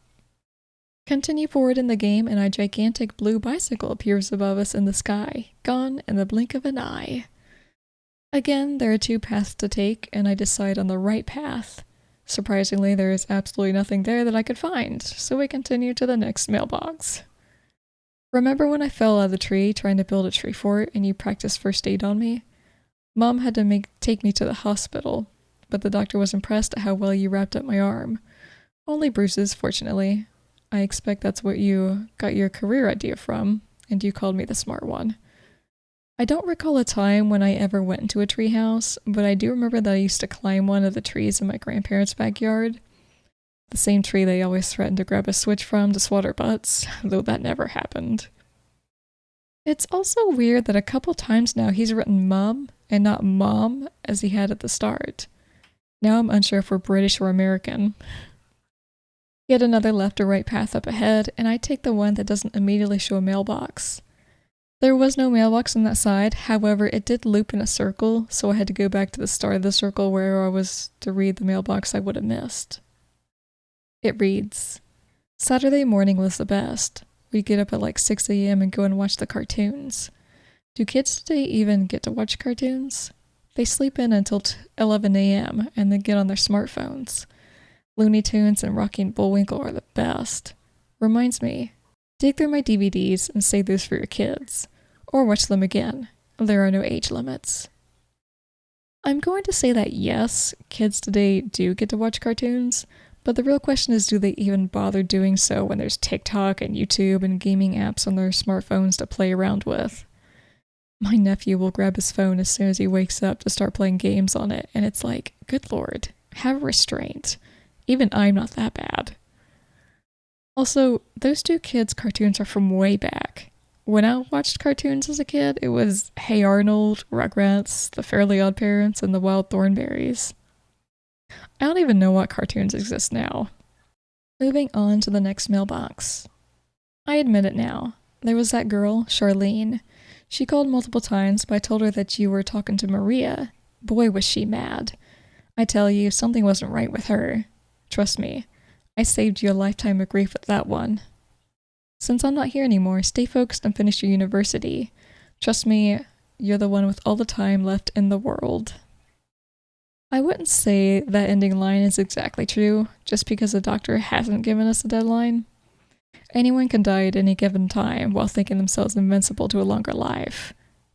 Continue forward in the game, and a gigantic blue bicycle appears above us in the sky, gone in the blink of an eye. Again, there are two paths to take, and I decide on the right path. Surprisingly, there is absolutely nothing there that I could find, so we continue to the next mailbox. Remember when I fell out of the tree trying to build a tree fort and you practiced first aid on me? Mom had to take me to the hospital, but the doctor was impressed at how well you wrapped up my arm. Only bruises, fortunately. I expect that's what you got your career idea from, and you called me the smart one. I don't recall a time when I ever went into a treehouse, but I do remember that I used to climb one of the trees in my grandparents' backyard. The same tree they always threatened to grab a switch from to swat our butts, though that never happened. It's also weird that a couple times now he's written mum and not mom as he had at the start. Now I'm unsure if we're British or American. Yet another left or right path up ahead, and I take the one that doesn't immediately show a mailbox. There was no mailbox on that side, however it did loop in a circle, so I had to go back to the start of the circle where I was to read the mailbox I would have missed. It reads, Saturday morning was the best. We get up at like 6 a.m. and go and watch the cartoons. Do kids today even get to watch cartoons? They sleep in until 11 a.m. and then get on their smartphones. Looney Tunes and Rocky and Bullwinkle are the best. Reminds me, dig through my DVDs and save those for your kids. Or watch them again. There are no age limits. I'm going to say that yes, kids today do get to watch cartoons, but the real question is, do they even bother doing so when there's TikTok and YouTube and gaming apps on their smartphones to play around with? My nephew will grab his phone as soon as he wakes up to start playing games on it, and it's like, good lord, have restraint. Even I'm not that bad. Also, those two kids' cartoons are from way back. When I watched cartoons as a kid, it was Hey Arnold, Rugrats, The Fairly OddParents, and The Wild Thornberrys. I don't even know what cartoons exist now. Moving on to the next mailbox. I admit it now. There was that girl, Charlene. She called multiple times, but I told her that you were talking to Maria. Boy, was she mad. I tell you, something wasn't right with her. Trust me, I saved you a lifetime of grief with that one. Since I'm not here anymore, stay focused and finish your university. Trust me, you're the one with all the time left in the world. I wouldn't say that ending line is exactly true, just because the doctor hasn't given us a deadline. Anyone can die at any given time while thinking themselves invincible to a longer life.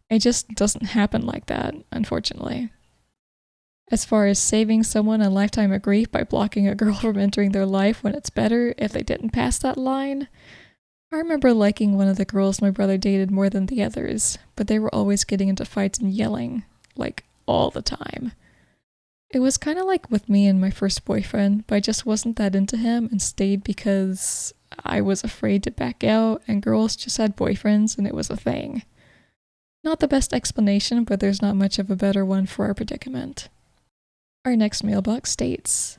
It just doesn't happen like that, unfortunately. As far as saving someone a lifetime of grief by blocking a girl from entering their life when it's better if they didn't pass that line, I remember liking one of the girls my brother dated more than the others, but they were always getting into fights and yelling, like all the time. It was kind of like with me and my first boyfriend, but I just wasn't that into him and stayed because I was afraid to back out and girls just had boyfriends and it was a thing. Not the best explanation, but there's not much of a better one for our predicament. Our next mailbox states,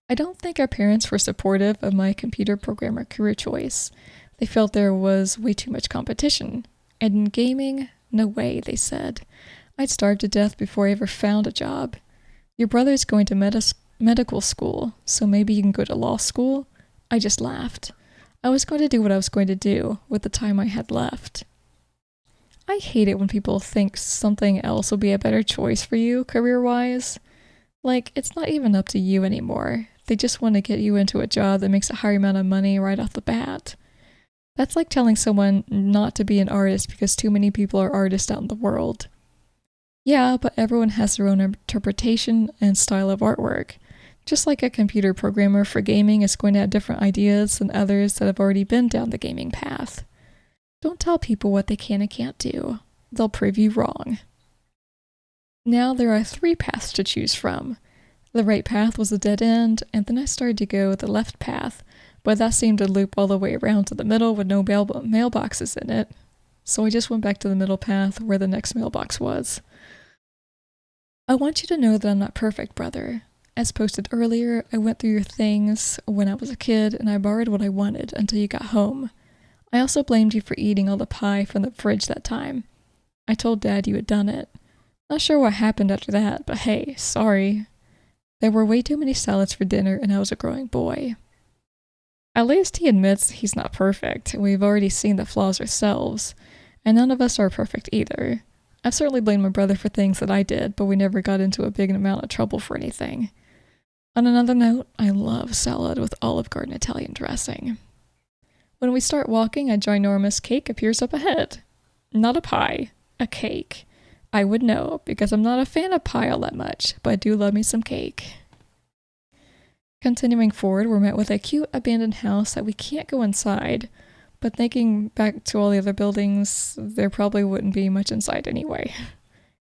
I don't think our parents were supportive of my computer programmer career choice. They felt there was way too much competition. And in gaming, no way, they said. I'd starve to death before I ever found a job. Your brother's going to medical school, so maybe you can go to law school? I just laughed. I was going to do what I was going to do with the time I had left. I hate it when people think something else will be a better choice for you, career-wise. Like, it's not even up to you anymore. They just want to get you into a job that makes a higher amount of money right off the bat. That's like telling someone not to be an artist because too many people are artists out in the world. Yeah, but everyone has their own interpretation and style of artwork. Just like a computer programmer for gaming is going to have different ideas than others that have already been down the gaming path. Don't tell people what they can and can't do. They'll prove you wrong. Now there are 3 paths to choose from. The right path was a dead end, and then I started to go the left path, but that seemed to loop all the way around to the middle with no mailboxes in it. So I just went back to the middle path where the next mailbox was. I want you to know that I'm not perfect, brother. As posted earlier, I went through your things when I was a kid and I borrowed what I wanted until you got home. I also blamed you for eating all the pie from the fridge that time. I told Dad you had done it. Not sure what happened after that, but hey, sorry. There were way too many salads for dinner and I was a growing boy. At least he admits he's not perfect. We've already seen the flaws ourselves, and none of us are perfect either. I've certainly blamed my brother for things that I did, but we never got into a big amount of trouble for anything. On another note, I love salad with Olive Garden Italian dressing. When we start walking, a ginormous cake appears up ahead. Not a pie, a cake. I would know, because I'm not a fan of pie all that much, but I do love me some cake. Continuing forward, we're met with a cute abandoned house that we can't go inside, but thinking back to all the other buildings, there probably wouldn't be much inside anyway.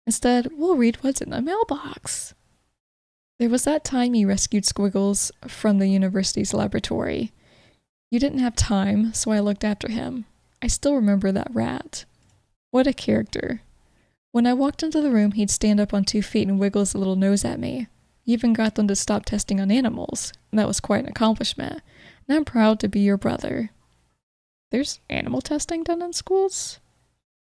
Instead, we'll read what's in the mailbox. There was that time you rescued Squiggles from the university's laboratory. You didn't have time, so I looked after him. I still remember that rat. What a character. When I walked into the room, he'd stand up on 2 feet and wiggle his little nose at me. You even got them to stop testing on animals, and that was quite an accomplishment. And I'm proud to be your brother. There's animal testing done in schools?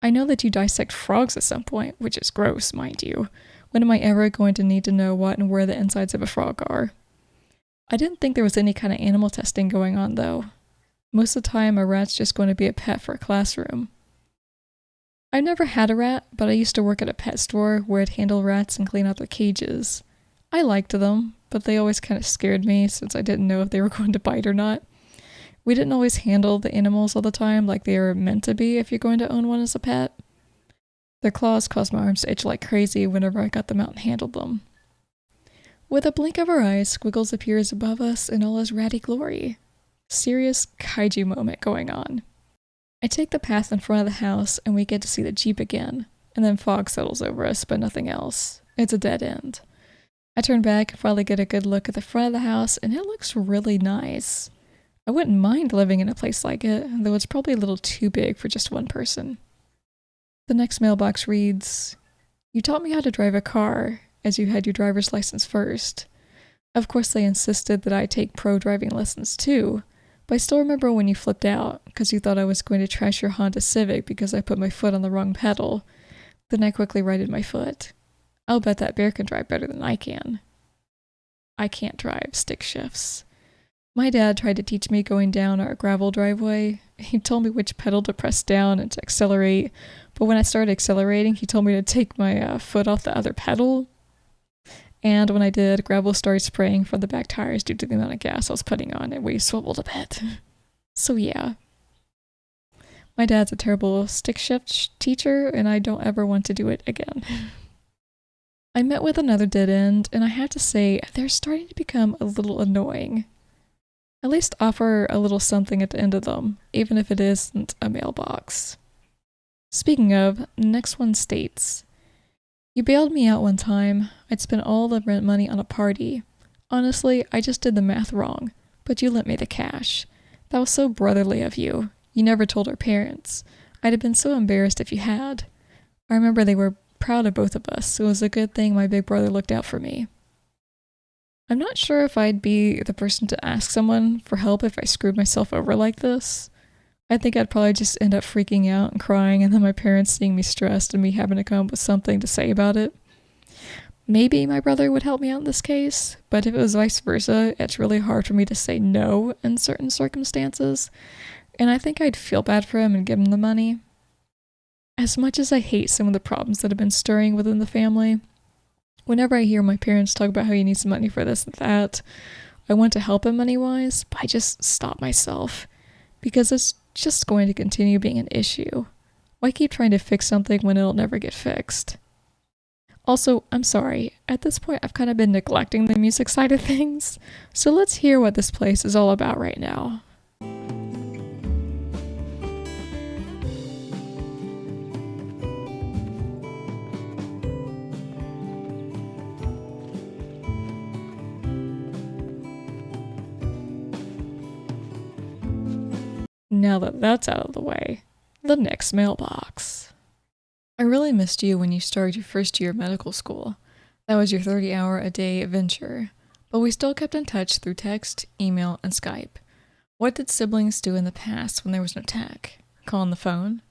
I know that you dissect frogs at some point, which is gross, mind you. When am I ever going to need to know what and where the insides of a frog are? I didn't think there was any kind of animal testing going on, though. Most of the time, a rat's just going to be a pet for a classroom. I've never had a rat, but I used to work at a pet store where I'd handle rats and clean out their cages. I liked them, but they always kind of scared me since I didn't know if they were going to bite or not. We didn't always handle the animals all the time like they were meant to be if you're going to own one as a pet. Their claws caused my arms to itch like crazy whenever I got them out and handled them. With a blink of our eyes, Squiggles appears above us in all his ratty glory. Serious kaiju moment going on. I take the path in front of the house and we get to see the Jeep again, and then fog settles over us, but nothing else. It's a dead end. I turn back and finally get a good look at the front of the house, and it looks really nice. I wouldn't mind living in a place like it, though it's probably a little too big for just one person. The next mailbox reads, "You taught me how to drive a car, as you had your driver's license first. Of course they insisted that I take pro driving lessons too, but I still remember when you flipped out, because you thought I was going to trash your Honda Civic because I put my foot on the wrong pedal. Then I quickly righted my foot. I'll bet that bear can drive better than I can." I can't drive stick shifts. My dad tried to teach me going down our gravel driveway. He told me which pedal to press down and to accelerate, but when I started accelerating, he told me to take my foot off the other pedal. And when I did, gravel started spraying from the back tires due to the amount of gas I was putting on, and we swiveled a bit. So yeah. My dad's a terrible stick shift teacher, and I don't ever want to do it again. I met with another dead end, and I have to say, they're starting to become a little annoying. At least offer a little something at the end of them, even if it isn't a mailbox. Speaking of, the next one states, "You bailed me out one time. I'd spent all the rent money on a party. Honestly, I just did the math wrong, but you lent me the cash. That was so brotherly of you. You never told our parents. I'd have been so embarrassed if you had. I remember they were proud of both of us, so it was a good thing my big brother looked out for me." I'm not sure if I'd be the person to ask someone for help if I screwed myself over like this. I think I'd probably just end up freaking out and crying, and then my parents seeing me stressed and me having to come up with something to say about it. Maybe my brother would help me out in this case, but if it was vice versa, it's really hard for me to say no in certain circumstances, and I think I'd feel bad for him and give him the money. As much as I hate some of the problems that have been stirring within the family, whenever I hear my parents talk about how he needs money for this and that, I want to help him money-wise, but I just stop myself, because it's just going to continue being an issue. Why keep trying to fix something when it'll never get fixed? Also, I'm sorry, at this point I've kind of been neglecting the music side of things, so let's hear what this place is all about right now. Now that that's out of the way, the next mailbox. I really missed you when you started your first year of medical school. That was your 30-hour-a-day adventure, but we still kept in touch through text, email, and Skype. What did siblings do in the past when there was no tech? Call on the phone?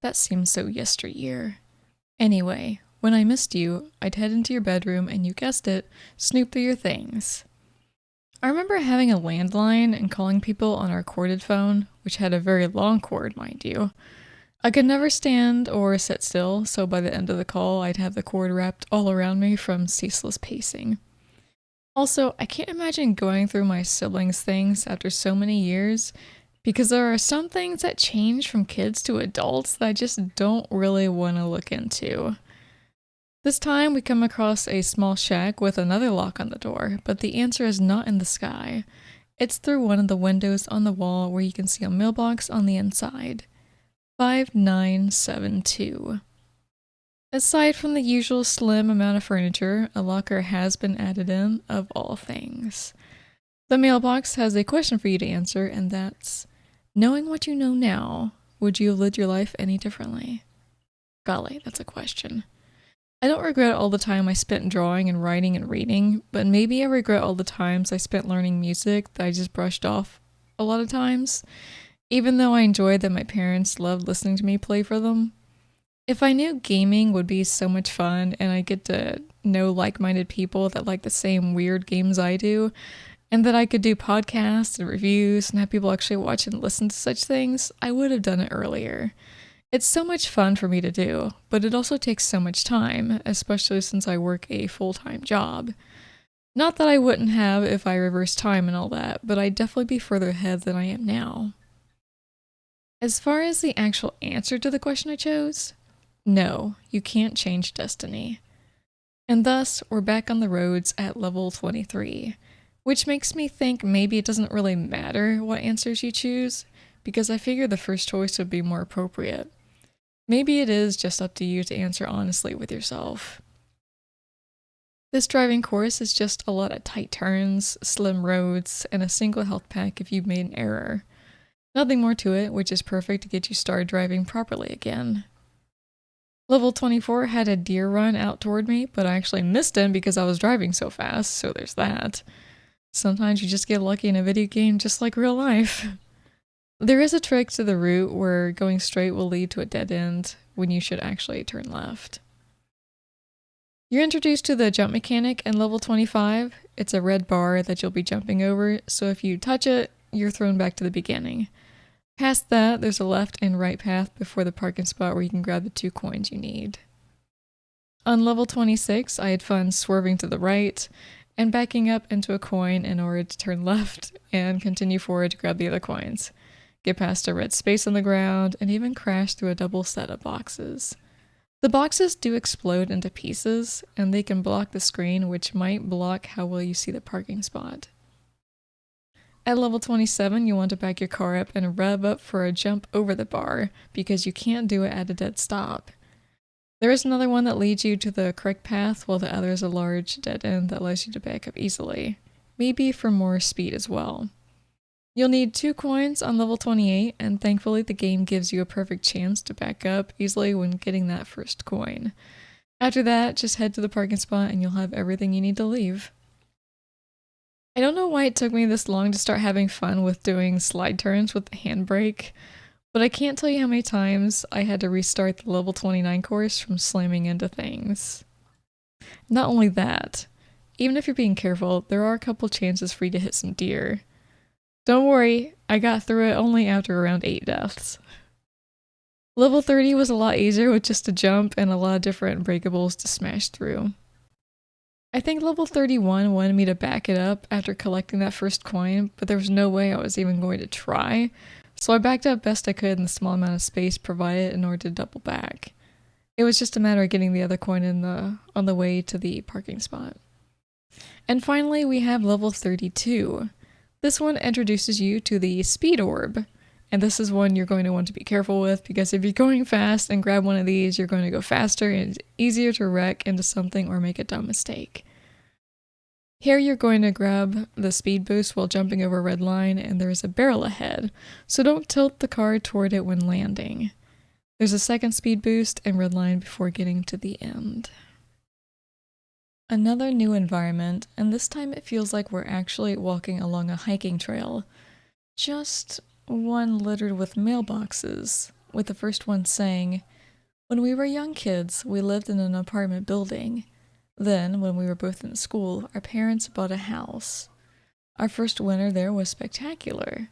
That seems so yesteryear. Anyway, when I missed you, I'd head into your bedroom and you guessed it, snoop through your things. I remember having a landline and calling people on our corded phone, which had a very long cord, mind you. I could never stand or sit still, so by the end of the call, I'd have the cord wrapped all around me from ceaseless pacing. Also, I can't imagine going through my siblings' things after so many years, because there are some things that change from kids to adults that I just don't really want to look into. This time, we come across a small shack with another lock on the door, but the answer is not in the sky. It's through one of the windows on the wall where you can see a mailbox on the inside. 5972. Aside from the usual slim amount of furniture, a locker has been added in, of all things. The mailbox has a question for you to answer, and that's, knowing what you know now, would you have lived your life any differently? Golly, that's a question. I don't regret all the time I spent drawing and writing and reading, but maybe I regret all the times I spent learning music that I just brushed off a lot of times, even though I enjoyed that my parents loved listening to me play for them. If I knew gaming would be so much fun and I get to know like-minded people that like the same weird games I do, and that I could do podcasts and reviews and have people actually watch and listen to such things, I would have done it earlier. It's so much fun for me to do, but it also takes so much time, especially since I work a full-time job. Not that I wouldn't have if I reversed time and all that, but I'd definitely be further ahead than I am now. As far as the actual answer to the question I chose, no, you can't change destiny. And thus, we're back on the roads at level 23, which makes me think maybe it doesn't really matter what answers you choose, because I figure the first choice would be more appropriate. Maybe it is just up to you to answer honestly with yourself. This driving course is just a lot of tight turns, slim roads, and a single health pack if you've made an error. Nothing more to it, which is perfect to get you started driving properly again. Level 24 had a deer run out toward me, but I actually missed him because I was driving so fast, so there's that. Sometimes you just get lucky in a video game just like real life. There is a trick to the route where going straight will lead to a dead end when you should actually turn left. You're introduced to the jump mechanic in level 25. It's a red bar that you'll be jumping over, so if you touch it, you're thrown back to the beginning. Past that, there's a left and right path before the parking spot where you can grab the 2 coins you need. On level 26, I had fun swerving to the right and backing up into a coin in order to turn left and continue forward to grab the other coins, get past a red space on the ground, and even crash through a double set of boxes. The boxes do explode into pieces, and they can block the screen, which might block how well you see the parking spot. At level 27, you want to back your car up and rev up for a jump over the bar, because you can't do it at a dead stop. There is another one that leads you to the correct path, while the other is a large dead end that allows you to back up easily, maybe for more speed as well. You'll need 2 coins on level 28, and thankfully the game gives you a perfect chance to back up easily when getting that first coin. After that, just head to the parking spot and you'll have everything you need to leave. I don't know why it took me this long to start having fun with doing slide turns with the handbrake, but I can't tell you how many times I had to restart the level 29 course from slamming into things. Not only that, even if you're being careful, there are a couple chances for you to hit some deer. Don't worry, I got through it only after around 8 deaths. Level 30 was a lot easier with just a jump and a lot of different breakables to smash through. I think level 31 wanted me to back it up after collecting that first coin, but there was no way I was even going to try, so I backed up best I could in the small amount of space provided in order to double back. It was just a matter of getting the other coin on the way to the parking spot. And finally, we have level 32. This one introduces you to the speed orb, and this is one you're going to want to be careful with, because if you're going fast and grab one of these, you're going to go faster and it's easier to wreck into something or make a dumb mistake. Here you're going to grab the speed boost while jumping over a red line, and there's a barrel ahead, so don't tilt the car toward it when landing. There's a second speed boost and red line before getting to the end. Another new environment, and this time it feels like we're actually walking along a hiking trail. Just one littered with mailboxes, with the first one saying, "When we were young kids, we lived in an apartment building. Then, when we were both in school, our parents bought a house. Our first winter there was spectacular.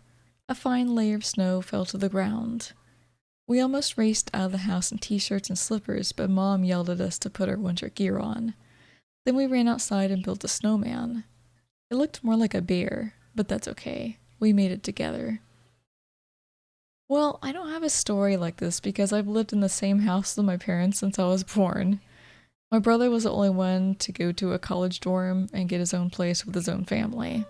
A fine layer of snow fell to the ground. We almost raced out of the house in t-shirts and slippers, but Mom yelled at us to put our winter gear on. Then we ran outside and built a snowman. It looked more like a bear, but that's okay. We made it together. Well, I don't have a story like this because I've lived in the same house with my parents since I was born. My brother was the only one to go to a college dorm and get his own place with his own family.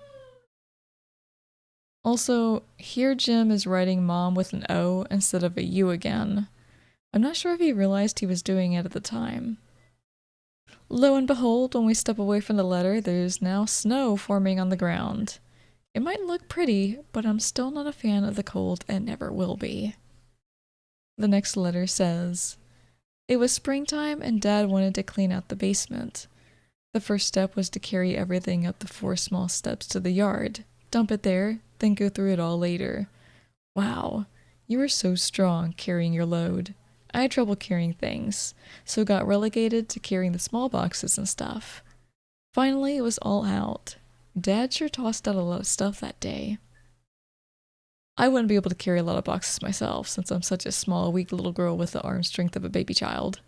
Also, here Jim is writing mom with an O instead of a U again. I'm not sure if he realized he was doing it at the time. Lo and behold, when we step away from the letter, there's now snow forming on the ground. It might look pretty, but I'm still not a fan of the cold and never will be. The next letter says, "It was springtime and Dad wanted to clean out the basement. The first step was to carry everything up the 4 small steps to the yard, dump it there, then go through it all later. Wow, you were so strong carrying your load. I had trouble carrying things, so got relegated to carrying the small boxes and stuff. Finally, it was all out. Dad sure tossed out a lot of stuff that day. I wouldn't be able to carry a lot of boxes myself, since I'm such a small, weak little girl with the arm strength of a baby child.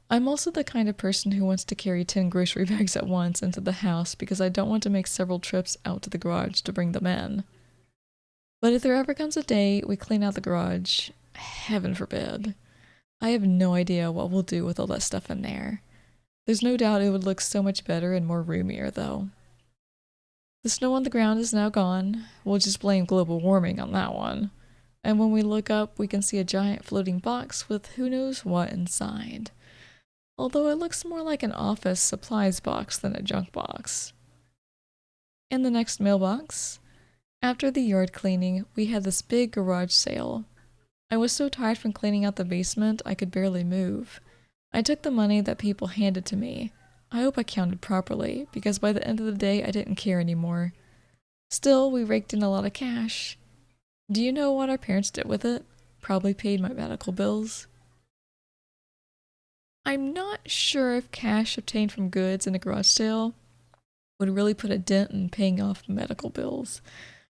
I'm also the kind of person who wants to carry 10 grocery bags at once into the house because I don't want to make several trips out to the garage to bring them in. But if there ever comes a day we clean out the garage, heaven forbid, I have no idea what we'll do with all that stuff in there. There's no doubt it would look so much better and more roomier, though. The snow on the ground is now gone. We'll just blame global warming on that one. And when we look up, we can see a giant floating box with who knows what inside. Although it looks more like an office supplies box than a junk box. In the next mailbox, after the yard cleaning, we had this big garage sale. I was so tired from cleaning out the basement, I could barely move. I took the money that people handed to me. I hope I counted properly, because by the end of the day I didn't care anymore. Still, we raked in a lot of cash. Do you know what our parents did with it? Probably paid my medical bills. I'm not sure if cash obtained from goods in a garage sale would really put a dent in paying off medical bills,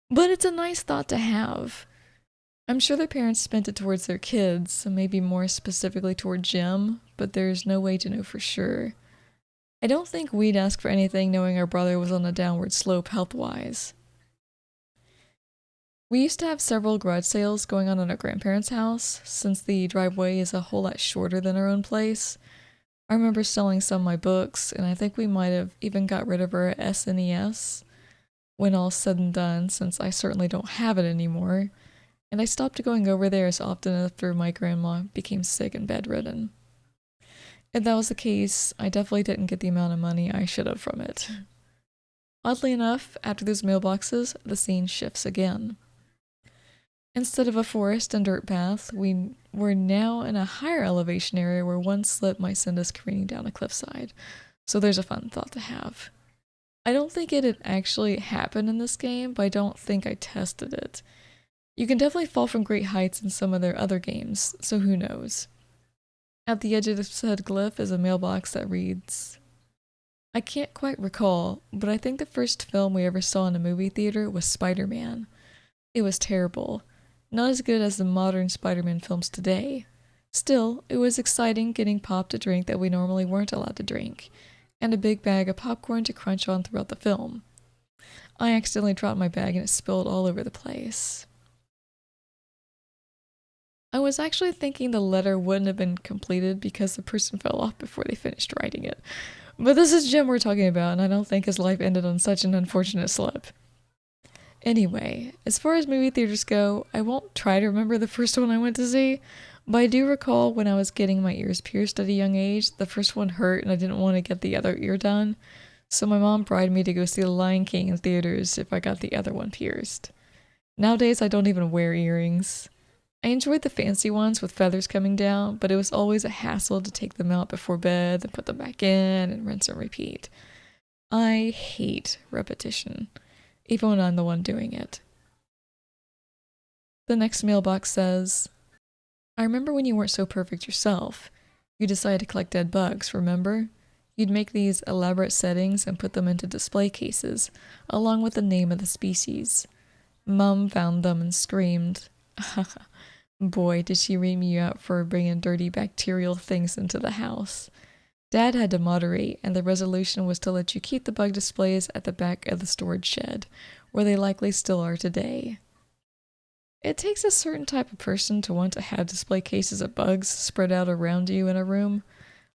but it's a nice thought to have. I'm sure their parents spent it towards their kids, maybe more specifically toward Jim, but there's no way to know for sure. I don't think we'd ask for anything knowing our brother was on a downward slope health-wise. We used to have several garage sales going on at our grandparents' house, since the driveway is a whole lot shorter than our own place. I remember selling some of my books, and I think we might have even got rid of our SNES when all's said and done, since I certainly don't have it anymore. And I stopped going over there as often after my grandma became sick and bedridden. If that was the case, I definitely didn't get the amount of money I should have from it. Oddly enough, after those mailboxes, the scene shifts again. Instead of a forest and dirt path, we were now in a higher elevation area where one slip might send us careening down a cliffside. So there's a fun thought to have. I don't think it had actually happened in this game, but I don't think I tested it. You can definitely fall from great heights in some of their other games, so who knows. At the edge of the said glyph is a mailbox that reads, I can't quite recall, but I think the first film we ever saw in a movie theater was Spider-Man. It was terrible. Not as good as the modern Spider-Man films today. Still, it was exciting getting popped a drink that we normally weren't allowed to drink, and a big bag of popcorn to crunch on throughout the film. I accidentally dropped my bag and it spilled all over the place. I was actually thinking the letter wouldn't have been completed because the person fell off before they finished writing it. But this is Jim we're talking about, and I don't think his life ended on such an unfortunate slip. Anyway, as far as movie theaters go, I won't try to remember the first one I went to see, but I do recall when I was getting my ears pierced at a young age, the first one hurt and I didn't want to get the other ear done, so my mom bribed me to go see The Lion King in theaters if I got the other one pierced. Nowadays I don't even wear earrings. I enjoyed the fancy ones with feathers coming down, but it was always a hassle to take them out before bed, then put them back in, and rinse and repeat. I hate repetition, even when I'm the one doing it. The next mailbox says, I remember when you weren't so perfect yourself. You decided to collect dead bugs, remember? You'd make these elaborate settings and put them into display cases, along with the name of the species. Mum found them and screamed. Boy, did she ream you out for bringing dirty bacterial things into the house. Dad had to moderate, and the resolution was to let you keep the bug displays at the back of the storage shed, where they likely still are today. It takes a certain type of person to want to have display cases of bugs spread out around you in a room.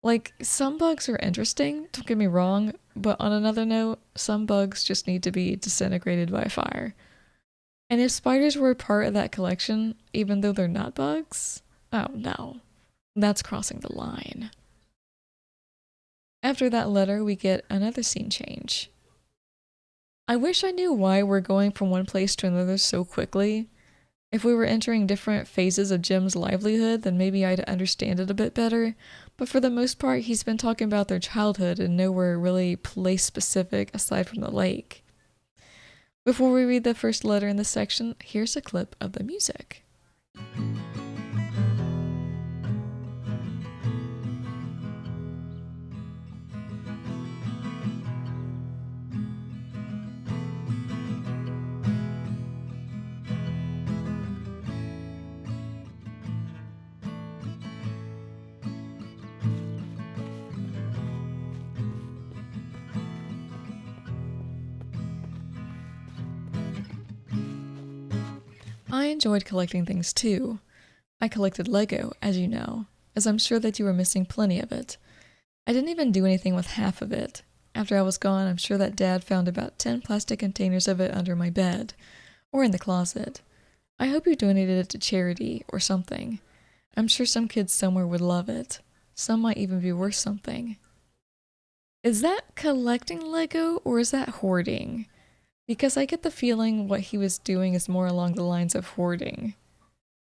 Like, some bugs are interesting, don't get me wrong, but on another note, some bugs just need to be disintegrated by fire. And if spiders were a part of that collection, even though they're not bugs, oh no, that's crossing the line. After that letter, we get another scene change. I wish I knew why we're going from one place to another so quickly. If we were entering different phases of Jim's livelihood, then maybe I'd understand it a bit better, but for the most part, he's been talking about their childhood and nowhere really place-specific aside from the lake. Before we read the first letter in this section, here's a clip of the music. I enjoyed collecting things too. I collected Lego, as you know, as I'm sure that you were missing plenty of it. I didn't even do anything with half of it. After I was gone, I'm sure that Dad found about 10 plastic containers of it under my bed, or in the closet. I hope you donated it to charity or something. I'm sure some kids somewhere would love it. Some might even be worth something. Is that collecting Lego or is that hoarding? Because I get the feeling what he was doing is more along the lines of hoarding.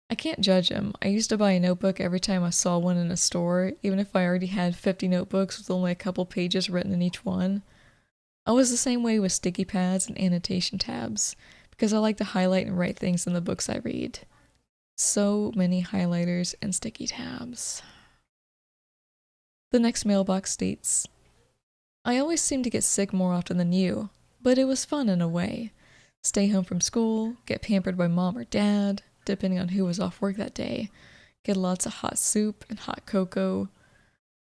I can't judge him. I used to buy a notebook every time I saw one in a store, even if I already had 50 notebooks with only a couple pages written in each one. I was the same way with sticky pads and annotation tabs, because I like to highlight and write things in the books I read. So many highlighters and sticky tabs. The next mailbox states, I always seem to get sick more often than you, but it was fun in a way. Stay home from school, get pampered by mom or dad, depending on who was off work that day, get lots of hot soup and hot cocoa.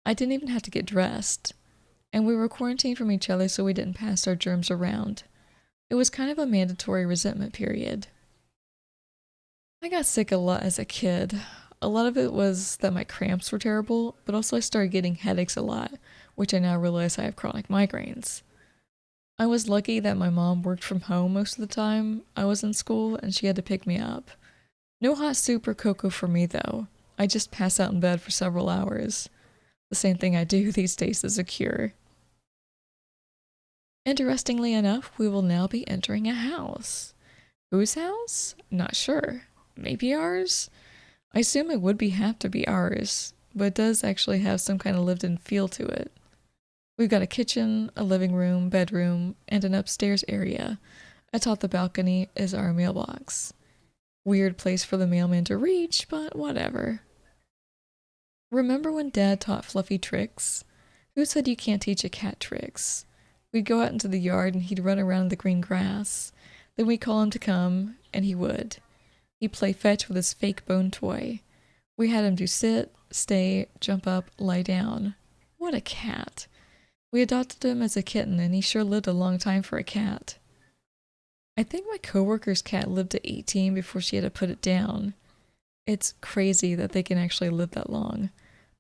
I didn't even have to get dressed. And we were quarantined from each other so we didn't pass our germs around. It was kind of a mandatory resentment period. I got sick a lot as a kid. A lot of it was that my cramps were terrible, but also I started getting headaches a lot, which I now realize I have chronic migraines. I was lucky that my mom worked from home most of the time I was in school and she had to pick me up. No hot soup or cocoa for me though. I just pass out in bed for several hours. The same thing I do these days as a cure. Interestingly enough, we will now be entering a house. Whose house? Not sure. Maybe ours? I assume it would have to be ours, but it does actually have some kind of lived-in feel to it. We've got a kitchen, a living room, bedroom, and an upstairs area. Atop the balcony is our mailbox. Weird place for the mailman to reach, but whatever. Remember when Dad taught Fluffy tricks? Who said you can't teach a cat tricks? We'd go out into the yard and he'd run around in the green grass. Then we'd call him to come, and he would. He'd play fetch with his fake bone toy. We had him do sit, stay, jump up, lie down. What a cat. We adopted him as a kitten and he sure lived a long time for a cat. I think my coworker's cat lived to 18 before she had to put it down. It's crazy that they can actually live that long.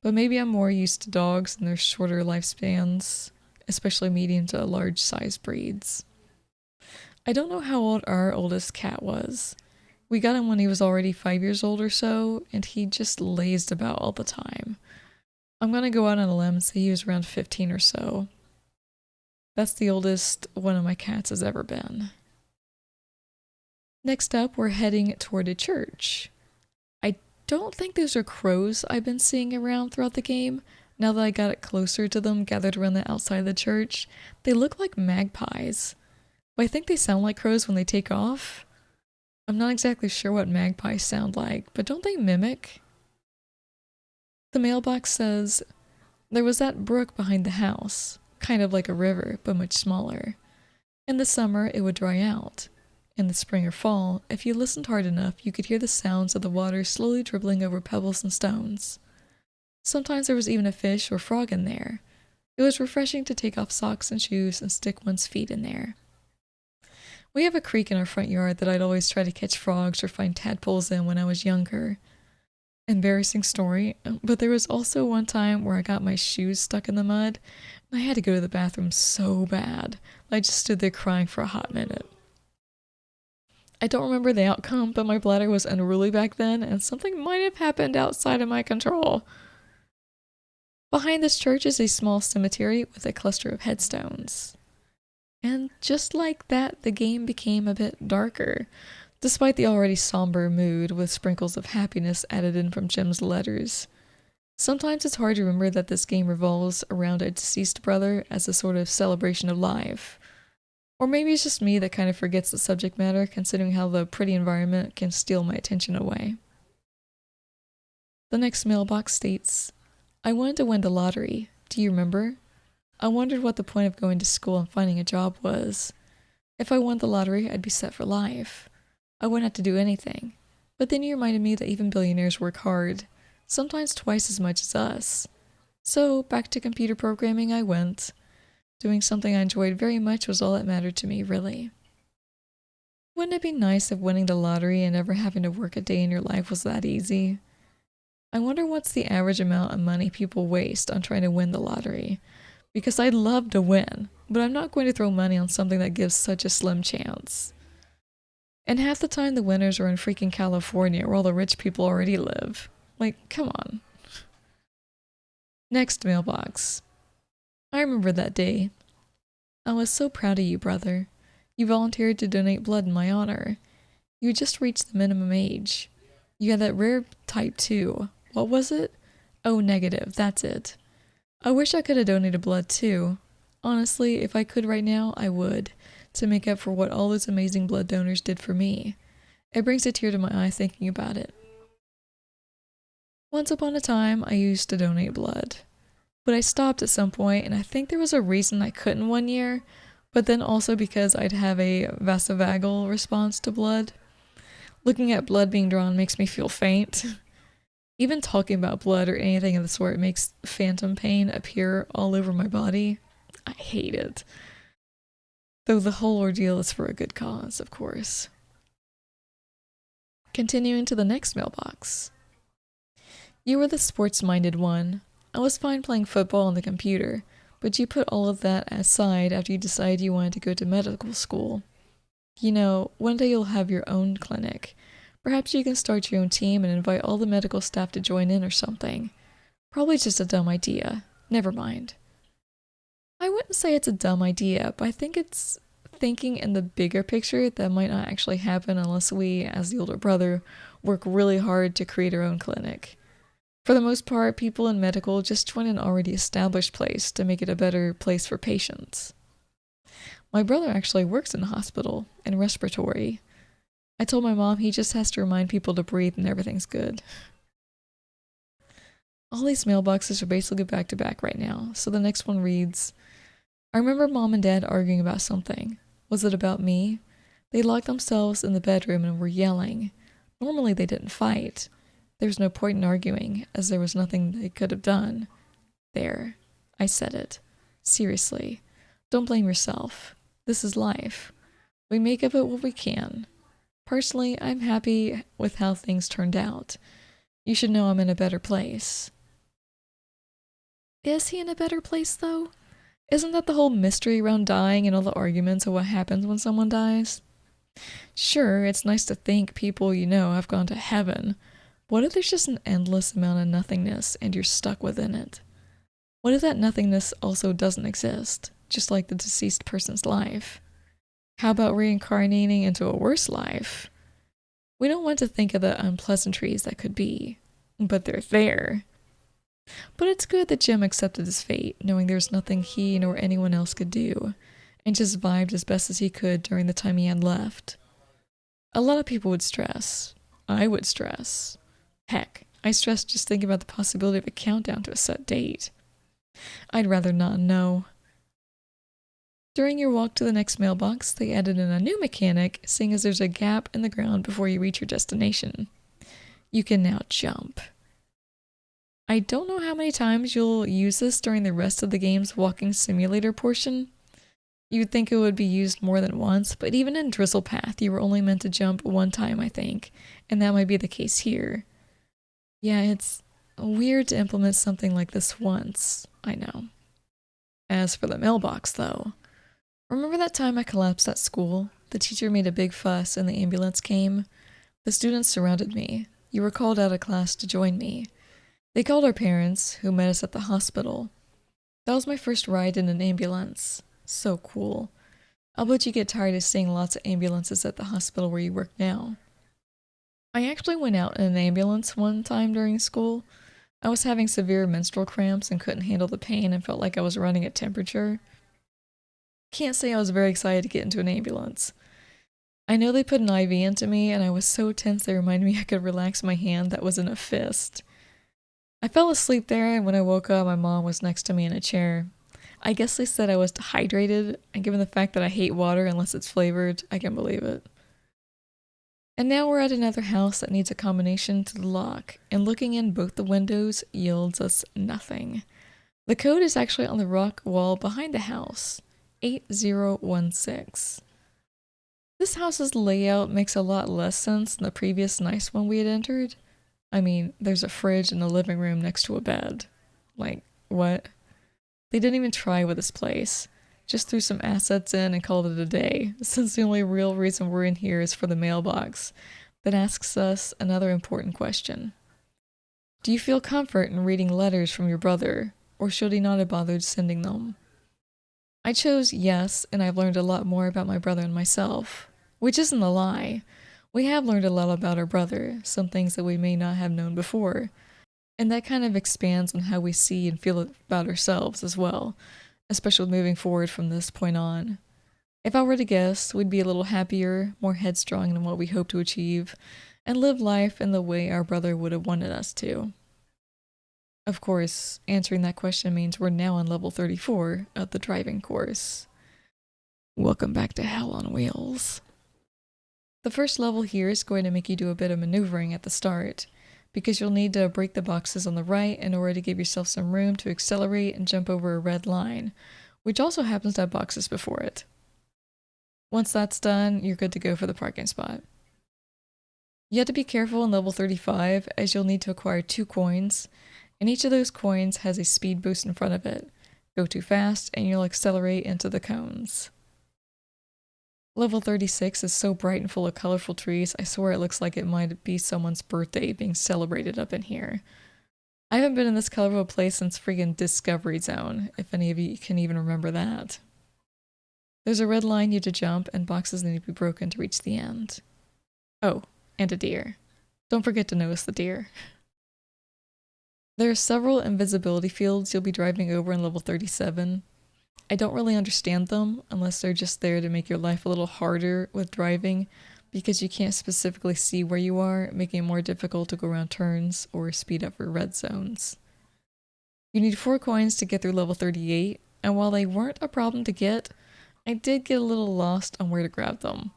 But maybe I'm more used to dogs and their shorter lifespans, especially medium to large size breeds. I don't know how old our oldest cat was. We got him when he was already 5 years old or so, and he just lazed about all the time. I'm gonna go out on a limb and say he was around 15 or so. That's the oldest one of my cats has ever been. Next up, we're heading toward a church. I don't think those are crows I've been seeing around throughout the game. Now that I got it closer to them gathered around the outside of the church, they look like magpies. But I think they sound like crows when they take off. I'm not exactly sure what magpies sound like, but don't they mimic? The mailbox says, there was that brook behind the house, kind of like a river, but much smaller. In the summer, it would dry out. In the spring or fall, if you listened hard enough, you could hear the sounds of the water slowly dribbling over pebbles and stones. Sometimes there was even a fish or frog in there. It was refreshing to take off socks and shoes and stick one's feet in there. We have a creek in our front yard that I'd always try to catch frogs or find tadpoles in when I was younger. Embarrassing story, but there was also one time where I got my shoes stuck in the mud, and I had to go to the bathroom so bad. I just stood there crying for a hot minute. I don't remember the outcome, but my bladder was unruly back then, and something might have happened outside of my control. Behind this church is a small cemetery with a cluster of headstones. And just like that, the game became a bit darker, despite the already somber mood with sprinkles of happiness added in from Jim's letters. Sometimes it's hard to remember that this game revolves around a deceased brother as a sort of celebration of life. Or maybe it's just me that kind of forgets the subject matter, considering how the pretty environment can steal my attention away. The next mailbox states, I wanted to win the lottery. Do you remember? I wondered what the point of going to school and finding a job was. If I won the lottery, I'd be set for life. I wouldn't have to do anything. But then you reminded me that even billionaires work hard, sometimes twice as much as us. So back to computer programming I went. Doing something I enjoyed very much was all that mattered to me, really. Wouldn't it be nice if winning the lottery and never having to work a day in your life was that easy? I wonder what's the average amount of money people waste on trying to win the lottery. Because I'd love to win, but I'm not going to throw money on something that gives such a slim chance. And half the time the winners are in freaking California where all the rich people already live. Like, come on. Next mailbox. I remember that day. I was so proud of you, brother. You volunteered to donate blood in my honor. You had just reached the minimum age. You had that rare type 2. What was it? O negative, that's it. I wish I could have donated blood too. Honestly, if I could right now, I would, to make up for what all those amazing blood donors did for me. It brings a tear to my eye thinking about it. Once upon a time, I used to donate blood. But I stopped at some point, and I think there was a reason I couldn't one year, but then also because I'd have a vasovagal response to blood. Looking at blood being drawn makes me feel faint. Even talking about blood or anything of the sort makes phantom pain appear all over my body. I hate it. Though the whole ordeal is for a good cause, of course. Continuing to the next mailbox. You were the sports-minded one. I was fine playing football on the computer, but you put all of that aside after you decided you wanted to go to medical school. You know, one day you'll have your own clinic. Perhaps you can start your own team and invite all the medical staff to join in or something. Probably just a dumb idea. Never mind. I wouldn't say it's a dumb idea, but I think it's thinking in the bigger picture that might not actually happen unless we, as the older brother, work really hard to create our own clinic. For the most part, people in medical just join an already established place to make it a better place for patients. My brother actually works in a hospital, in respiratory. I told my mom he just has to remind people to breathe and everything's good. All these mailboxes are basically back to back right now, so the next one reads, I remember Mom and Dad arguing about something. Was it about me? They locked themselves in the bedroom and were yelling. Normally they didn't fight. There was no point in arguing, as there was nothing they could have done. There. I said it. Seriously. Don't blame yourself. This is life. We make of it what we can. Personally, I'm happy with how things turned out. You should know I'm in a better place. Is he in a better place, though? Isn't that the whole mystery around dying and all the arguments of what happens when someone dies? Sure, it's nice to think people you know have gone to heaven. What if there's just an endless amount of nothingness and you're stuck within it? What if that nothingness also doesn't exist, just like the deceased person's life? How about reincarnating into a worse life? We don't want to think of the unpleasantries that could be, but they're there. But it's good that Jim accepted his fate, knowing there's nothing he nor anyone else could do, and just vibed as best as he could during the time he had left. A lot of people would stress. I would stress. Heck, I stress just thinking about the possibility of a countdown to a set date. I'd rather not know. During your walk to the next mailbox, they added in a new mechanic, seeing as there's a gap in the ground before you reach your destination. You can now jump. I don't know how many times you'll use this during the rest of the game's walking simulator portion. You'd think it would be used more than once, but even in Drizzle Path, you were only meant to jump one time, I think, and that might be the case here. Yeah, it's weird to implement something like this once, I know. As for the mailbox, though, remember that time I collapsed at school? The teacher made a big fuss and the ambulance came. The students surrounded me. You were called out of class to join me. They called our parents, who met us at the hospital. That was my first ride in an ambulance. So cool. I'll bet you get tired of seeing lots of ambulances at the hospital where you work now. I actually went out in an ambulance one time during school. I was having severe menstrual cramps and couldn't handle the pain and felt like I was running at temperature. Can't say I was very excited to get into an ambulance. I know they put an IV into me and I was so tense they reminded me I could relax my hand that was in a fist. I fell asleep there and when I woke up my mom was next to me in a chair. I guess they said I was dehydrated, and given the fact that I hate water unless it's flavored, I can believe it. And now we're at another house that needs a combination to the lock, and looking in both the windows yields us nothing. The code is actually on the rock wall behind the house, 8016. This house's layout makes a lot less sense than the previous nice one we had entered. I mean, there's a fridge in the living room next to a bed. Like, what? They didn't even try with this place. Just threw some assets in and called it a day, since the only real reason we're in here is for the mailbox. That asks us another important question. Do you feel comfort in reading letters from your brother, or should he not have bothered sending them? I chose yes, and I've learned a lot more about my brother and myself. Which isn't a lie. We have learned a lot about our brother, some things that we may not have known before. And that kind of expands on how we see and feel about ourselves as well, especially moving forward from this point on. If I were to guess, we'd be a little happier, more headstrong in what we hope to achieve, and live life in the way our brother would have wanted us to. Of course, answering that question means we're now on level 34 of the driving course. Welcome back to Hell on Wheels. The first level here is going to make you do a bit of maneuvering at the start, because you'll need to break the boxes on the right in order to give yourself some room to accelerate and jump over a red line, which also happens to have boxes before it. Once that's done, you're good to go for the parking spot. You have to be careful in level 35 as you'll need to acquire 2 coins, and each of those coins has a speed boost in front of it. Go too fast and you'll accelerate into the cones. Level 36 is so bright and full of colorful trees, I swear it looks like it might be someone's birthday being celebrated up in here. I haven't been in this colorful place since friggin' Discovery Zone, if any of you can even remember that. There's a red line you have to jump, and boxes need to be broken to reach the end. Oh, and a deer. Don't forget to notice the deer. There are several invisibility fields you'll be driving over in level 37. I don't really understand them unless they're just there to make your life a little harder with driving because you can't specifically see where you are, making it more difficult to go around turns or speed up for red zones. You need 4 coins to get through level 38, and while they weren't a problem to get, I did get a little lost on where to grab them.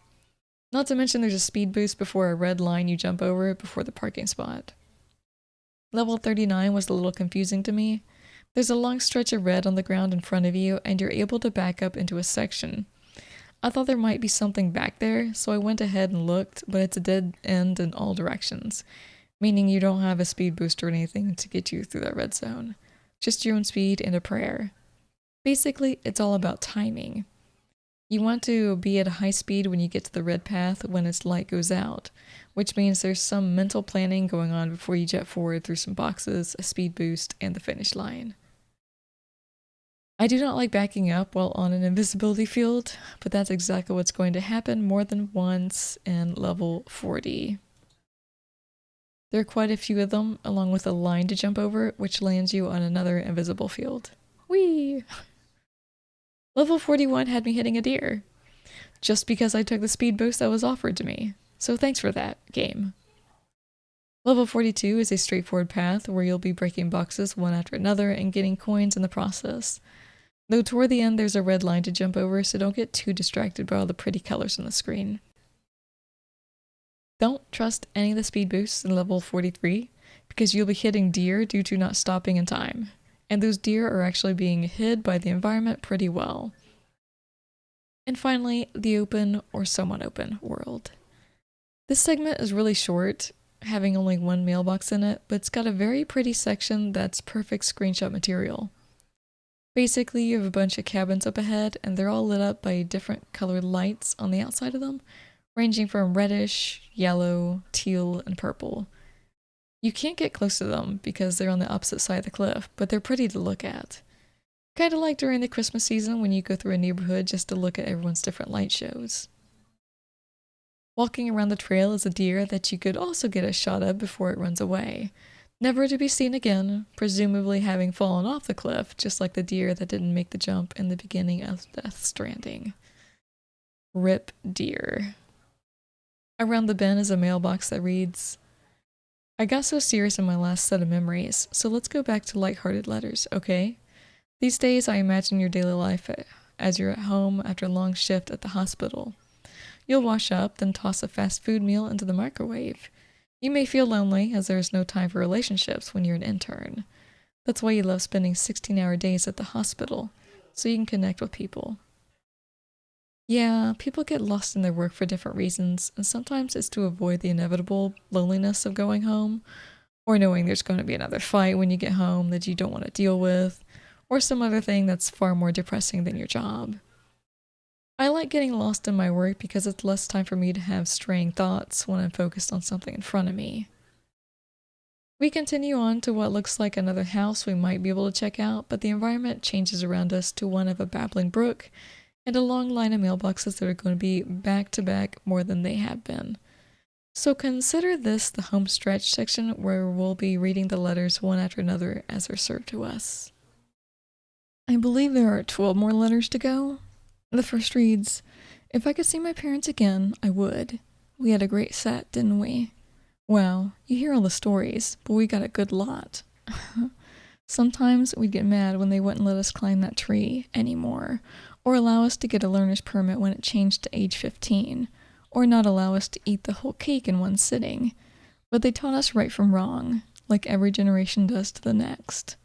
Not to mention there's a speed boost before a red line you jump over before the parking spot. Level 39 was a little confusing to me. There's a long stretch of red on the ground in front of you, and you're able to back up into a section. I thought there might be something back there, so I went ahead and looked, but it's a dead end in all directions, meaning you don't have a speed boost or anything to get you through that red zone. Just your own speed and a prayer. Basically, it's all about timing. You want to be at a high speed when you get to the red path when its light goes out, which means there's some mental planning going on before you jet forward through some boxes, a speed boost, and the finish line. I do not like backing up while on an invisibility field, but that's exactly what's going to happen more than once in level 40. There are quite a few of them, along with a line to jump over, which lands you on another invisible field. Whee! Level 41 had me hitting a deer, just because I took the speed boost that was offered to me, so thanks for that, game. Level 42 is a straightforward path where you'll be breaking boxes one after another and getting coins in the process. Though toward the end there's a red line to jump over, so don't get too distracted by all the pretty colors on the screen. Don't trust any of the speed boosts in level 43, because you'll be hitting deer due to not stopping in time. And those deer are actually being hid by the environment pretty well. And finally, the open or somewhat open world. This segment is really short, having only one mailbox in it, but it's got a very pretty section that's perfect screenshot material. Basically, you have a bunch of cabins up ahead, and they're all lit up by different colored lights on the outside of them, ranging from reddish, yellow, teal, and purple. You can't get close to them because they're on the opposite side of the cliff, but they're pretty to look at. Kinda like during the Christmas season when you go through a neighborhood just to look at everyone's different light shows. Walking around the trail is a deer that you could also get a shot of before it runs away, never to be seen again, presumably having fallen off the cliff, just like the deer that didn't make the jump in the beginning of Death Stranding. Rip deer. Around the bend is a mailbox that reads, "I got so serious in my last set of memories, so let's go back to lighthearted letters, okay? These days I imagine your daily life as you're at home after a long shift at the hospital. You'll wash up, then toss a fast food meal into the microwave. You may feel lonely, as there is no time for relationships when you're an intern. That's why you love spending 16-hour days at the hospital, so you can connect with people. Yeah, people get lost in their work for different reasons, and sometimes it's to avoid the inevitable loneliness of going home, or knowing there's going to be another fight when you get home that you don't want to deal with, or some other thing that's far more depressing than your job. I like getting lost in my work because it's less time for me to have straying thoughts when I'm focused on something in front of me." We continue on to what looks like another house we might be able to check out, but the environment changes around us to one of a babbling brook and a long line of mailboxes that are going to be back to back more than they have been. So consider this the home stretch section where we'll be reading the letters one after another as they're served to us. I believe there are 12 more letters to go. The first reads, "If I could see my parents again, I would. We had a great set, didn't we? Wow, you hear all the stories, but we got a good lot. Sometimes we'd get mad when they wouldn't let us climb that tree anymore, or allow us to get a learner's permit when it changed to age 15, or not allow us to eat the whole cake in one sitting. But they taught us right from wrong, like every generation does to the next."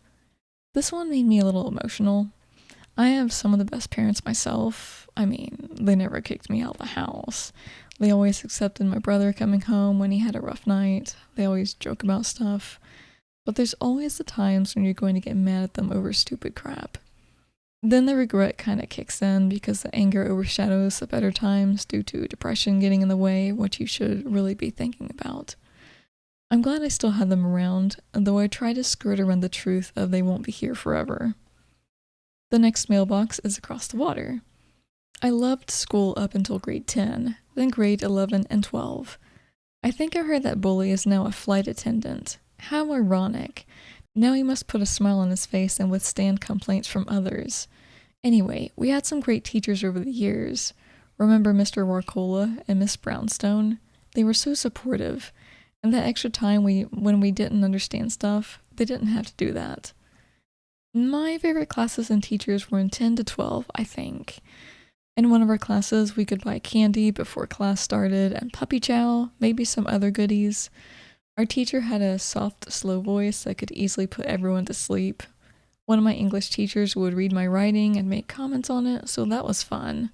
This one made me a little emotional. I have some of the best parents myself. I mean, they never kicked me out of the house. They always accepted my brother coming home when he had a rough night. They always joke about stuff. But there's always the times when you're going to get mad at them over stupid crap. Then the regret kind of kicks in because the anger overshadows the better times due to depression getting in the way of what you should really be thinking about. I'm glad I still have them around, though I try to skirt around the truth of they won't be here forever. The next mailbox is across the water. I loved school up until grade 10, then grade 11 and 12. I think I heard that bully is now a flight attendant. How ironic. Now he must put a smile on his face and withstand complaints from others. Anyway, we had some great teachers over the years. Remember Mr. Warcola and Miss Brownstone? They were so supportive. And that extra time when we didn't understand stuff, they didn't have to do that. My favorite classes and teachers were in 10 to 12, I think. In one of our classes, we could buy candy before class started and puppy chow, maybe some other goodies. Our teacher had a soft, slow voice that could easily put everyone to sleep. One of my English teachers would read my writing and make comments on it, so that was fun.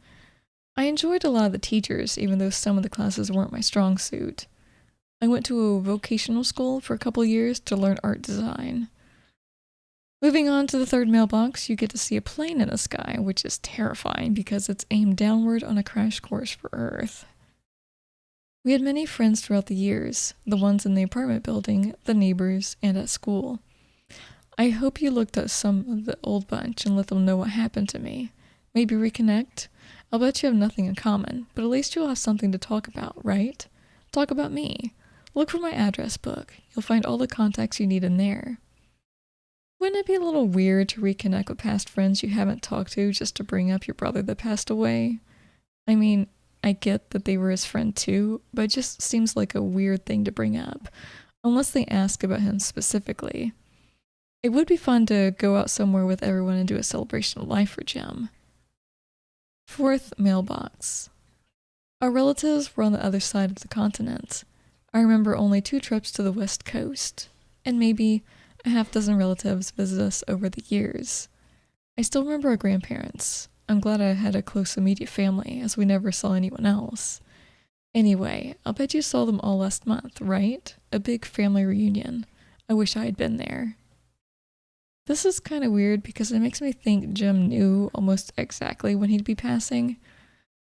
I enjoyed a lot of the teachers, even though some of the classes weren't my strong suit. I went to a vocational school for a couple years to learn art design. Moving on to the third mailbox, you get to see a plane in the sky, which is terrifying because it's aimed downward on a crash course for Earth. We had many friends throughout the years, the ones in the apartment building, the neighbors, and at school. I hope you looked at some of the old bunch and let them know what happened to me. Maybe reconnect? I'll bet you have nothing in common, but at least you'll have something to talk about, right? Talk about me. Look for my address book. You'll find all the contacts you need in there. Wouldn't it be a little weird to reconnect with past friends you haven't talked to just to bring up your brother that passed away? I mean, I get that they were his friend too, but it just seems like a weird thing to bring up, unless they ask about him specifically. It would be fun to go out somewhere with everyone and do a celebration of life for Jim. Fourth mailbox. Our relatives were on the other side of the continent. I remember only 2 trips to the West Coast, and maybe a half dozen relatives visit us over the years. I still remember our grandparents. I'm glad I had a close immediate family, as we never saw anyone else. Anyway, I'll bet you saw them all last month, right? A big family reunion. I wish I had been there. This is kind of weird because it makes me think Jim knew almost exactly when he'd be passing.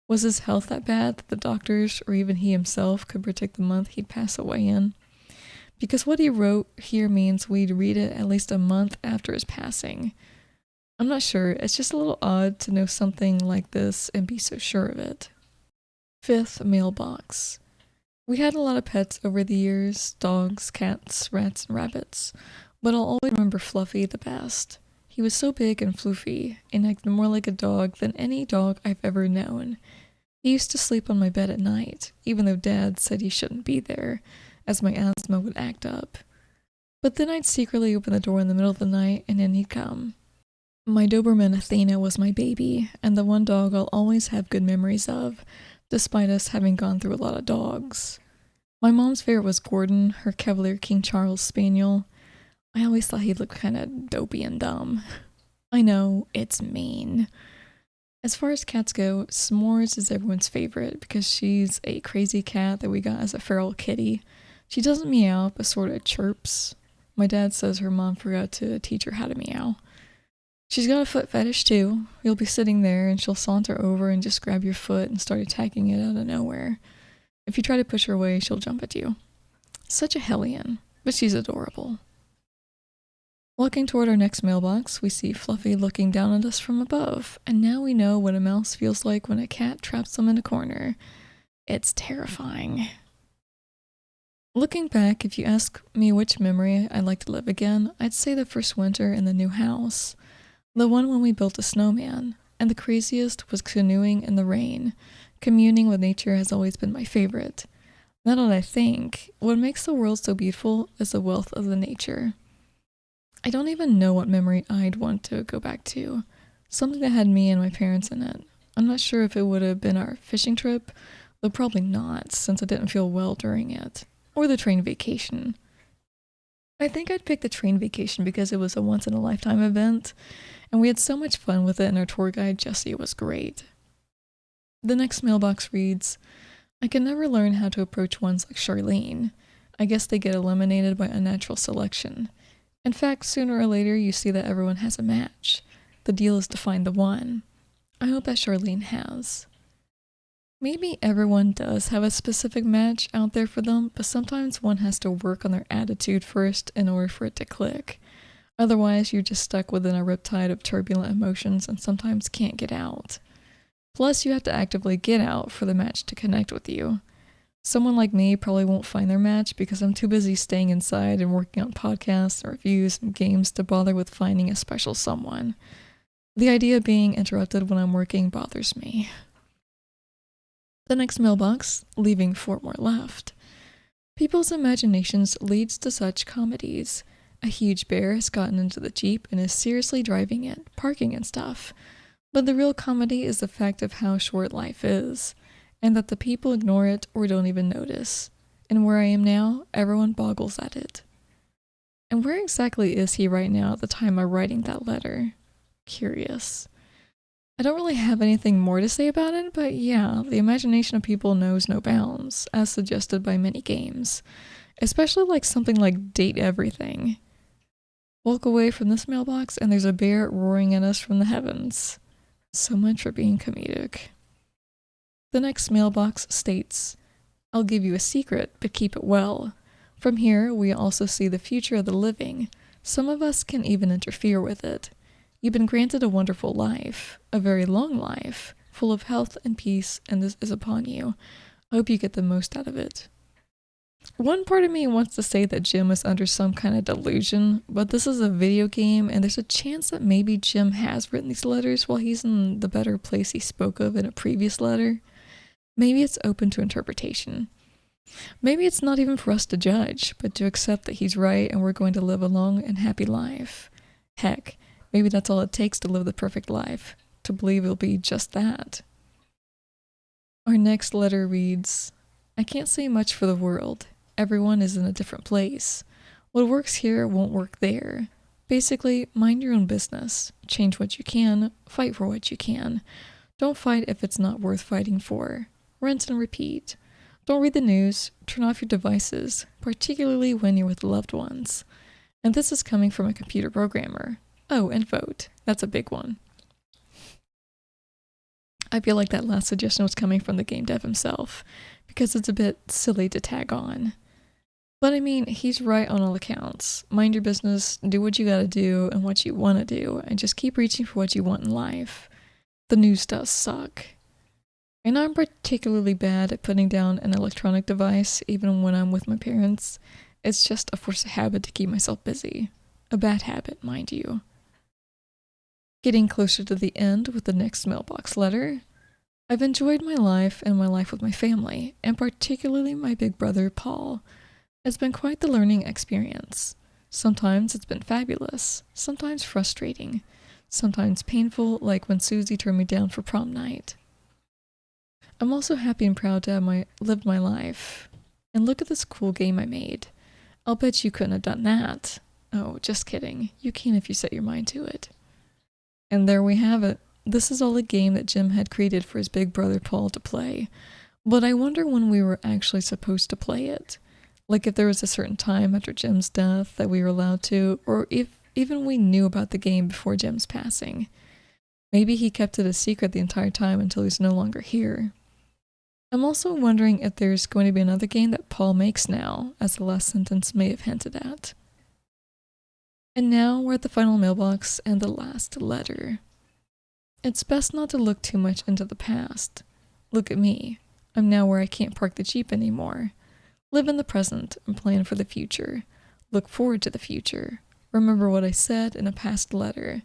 Was his health that bad that the doctors or even he himself could predict the month he'd pass away in? Because what he wrote here means we'd read it at least a month after his passing. I'm not sure, it's just a little odd to know something like this and be so sure of it. Fifth mailbox. We had a lot of pets over the years, dogs, cats, rats, and rabbits, but I'll always remember Fluffy the best. He was so big and floofy, and acted more like a dog than any dog I've ever known. He used to sleep on my bed at night, even though Dad said he shouldn't be there, as my asthma would act up. But then I'd secretly open the door in the middle of the night, and in he'd come. My Doberman Athena was my baby, and the one dog I'll always have good memories of, despite us having gone through a lot of dogs. My mom's favorite was Gordon, her Cavalier King Charles Spaniel. I always thought he looked kind of dopey and dumb. I know, it's mean. As far as cats go, S'mores is everyone's favorite because she's a crazy cat that we got as a feral kitty. She doesn't meow, but sort of chirps. My dad says her mom forgot to teach her how to meow. She's got a foot fetish too. You'll be sitting there and she'll saunter over and just grab your foot and start attacking it out of nowhere. If you try to push her away, she'll jump at you. Such a hellion, but she's adorable. Walking toward our next mailbox, we see Fluffy looking down at us from above, and now we know what a mouse feels like when a cat traps them in a corner. It's terrifying. Looking back, if you ask me which memory I'd like to live again, I'd say the first winter in the new house. The one when we built a snowman, and the craziest was canoeing in the rain. Communing with nature has always been my favorite. Now that I think, what makes the world so beautiful is the wealth of the nature. I don't even know what memory I'd want to go back to. Something that had me and my parents in it. I'm not sure if it would have been our fishing trip, though probably not, since I didn't feel well during it. Or the train vacation. I think I'd pick the train vacation because it was a once-in-a-lifetime event, and we had so much fun with it, and our tour guide, Jessie, was great. The next mailbox reads, I can never learn how to approach ones like Charlene. I guess they get eliminated by unnatural selection. In fact, sooner or later you see that everyone has a match. The deal is to find the one. I hope that Charlene has. Maybe everyone does have a specific match out there for them, but sometimes one has to work on their attitude first in order for it to click. Otherwise, you're just stuck within a riptide of turbulent emotions and sometimes can't get out. Plus, you have to actively get out for the match to connect with you. Someone like me probably won't find their match because I'm too busy staying inside and working on podcasts and reviews and games to bother with finding a special someone. The idea of being interrupted when I'm working bothers me. The next mailbox, leaving 4 more left. People's imaginations leads to such comedies. A huge bear has gotten into the Jeep and is seriously driving it, parking and stuff. But the real comedy is the fact of how short life is, and that the people ignore it or don't even notice. And where I am now, everyone boggles at it. And where exactly is he right now at the time of writing that letter? Curious. I don't really have anything more to say about it, but yeah, the imagination of people knows no bounds, as suggested by many games. Especially like something like Date Everything. Walk away from this mailbox and there's a bear roaring at us from the heavens. So much for being comedic. The next mailbox states, I'll give you a secret, but keep it well. From here, we also see the future of the living. Some of us can even interfere with it. You've been granted a wonderful life, a very long life, full of health and peace, and this is upon you. I hope you get the most out of it. One part of me wants to say that Jim is under some kind of delusion, but this is a video game, and there's a chance that maybe Jim has written these letters while he's in the better place he spoke of in a previous letter. Maybe it's open to interpretation. Maybe it's not even for us to judge, but to accept that he's right and we're going to live a long and happy life. Heck, maybe that's all it takes to live the perfect life, to believe it'll be just that. Our next letter reads, I can't say much for the world. Everyone is in a different place. What works here won't work there. Basically, mind your own business. Change what you can, fight for what you can. Don't fight if it's not worth fighting for. Rinse and repeat. Don't read the news, turn off your devices, particularly when you're with loved ones. And this is coming from a computer programmer. Oh, and vote. That's a big one. I feel like that last suggestion was coming from the game dev himself, because it's a bit silly to tag on. But I mean, he's right on all accounts. Mind your business, do what you gotta do and what you wanna do, and just keep reaching for what you want in life. The news does suck. And I'm particularly bad at putting down an electronic device, even when I'm with my parents. It's just a force of habit to keep myself busy. A bad habit, mind you. Getting closer to the end with the next mailbox letter. I've enjoyed my life and my life with my family, and particularly my big brother, Paul. It's been quite the learning experience. Sometimes it's been fabulous, sometimes frustrating, sometimes painful, like when Susie turned me down for prom night. I'm also happy and proud to have lived my life. And look at this cool game I made. I'll bet you couldn't have done that. Oh, just kidding. You can if you set your mind to it. And there we have it. This is all a game that Jim had created for his big brother Paul to play. But I wonder when we were actually supposed to play it. Like if there was a certain time after Jim's death that we were allowed to, or if even we knew about the game before Jim's passing. Maybe he kept it a secret the entire time until he's no longer here. I'm also wondering if there's going to be another game that Paul makes now, as the last sentence may have hinted at. And now we're at the final mailbox and the last letter. It's best not to look too much into the past. Look at me. I'm now where I can't park the Jeep anymore. Live in the present and plan for the future. Look forward to the future. Remember what I said in a past letter.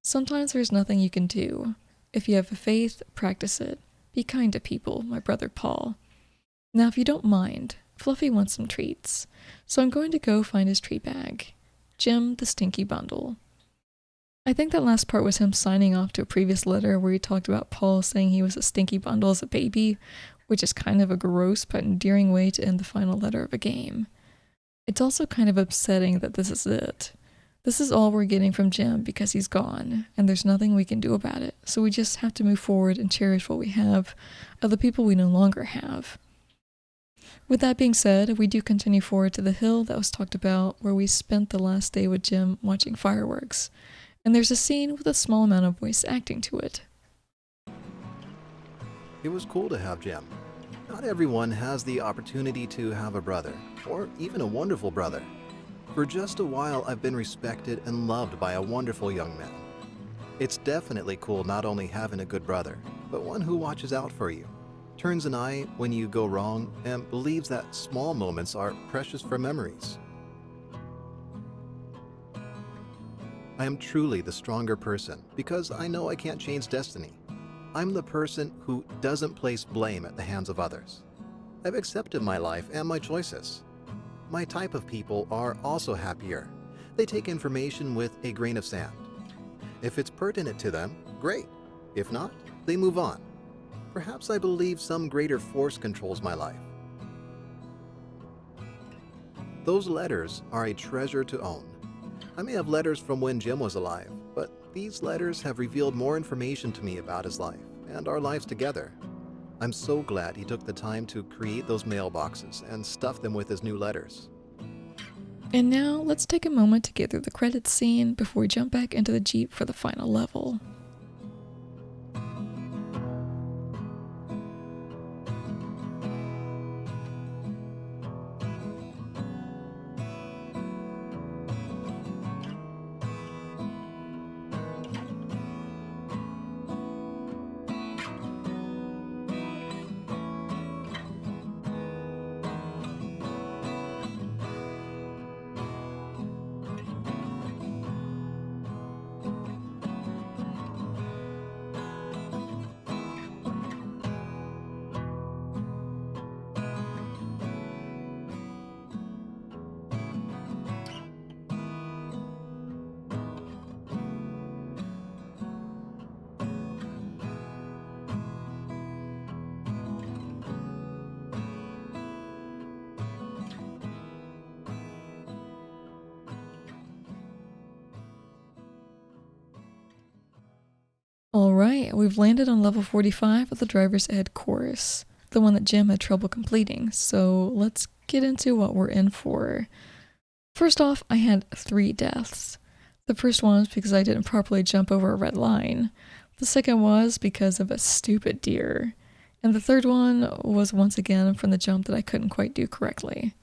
Sometimes there's nothing you can do. If you have a faith, practice it. Be kind to people, my brother Paul. Now if you don't mind, Fluffy wants some treats, so I'm going to go find his treat bag. Jim the Stinky Bundle. I think that last part was him signing off to a previous letter where he talked about Paul saying he was a stinky bundle as a baby, which is kind of a gross but endearing way to end the final letter of a game. It's also kind of upsetting that this is it. This is all we're getting from Jim because he's gone, and there's nothing we can do about it, so we just have to move forward and cherish what we have of the people we no longer have. With that being said, we do continue forward to the hill that was talked about, where we spent the last day with Jim watching fireworks, and there's a scene with a small amount of voice acting to it. It was cool to have Jim. Not everyone has the opportunity to have a brother, or even a wonderful brother. For just a while, I've been respected and loved by a wonderful young man. It's definitely cool not only having a good brother, but one who watches out for you, turns an eye when you go wrong, and believes that small moments are precious for memories. I am truly the stronger person because I know I can't change destiny. I'm the person who doesn't place blame at the hands of others. I've accepted my life and my choices. My type of people are also happier. They take information with a grain of sand. If it's pertinent to them, great. If not, they move on. Perhaps I believe some greater force controls my life. Those letters are a treasure to own. I may have letters from when Jim was alive, but these letters have revealed more information to me about his life and our lives together. I'm so glad he took the time to create those mailboxes and stuff them with his new letters. And now let's take a moment to get through the credits scene before we jump back into the Jeep for the final level. Alright, we've landed on level 45 of the driver's ed course, the one that Jim had trouble completing, so let's get into what we're in for. First off, I had 3 deaths. The first one was because I didn't properly jump over a red line. The second was because of a stupid deer. And the third one was once again from the jump that I couldn't quite do correctly.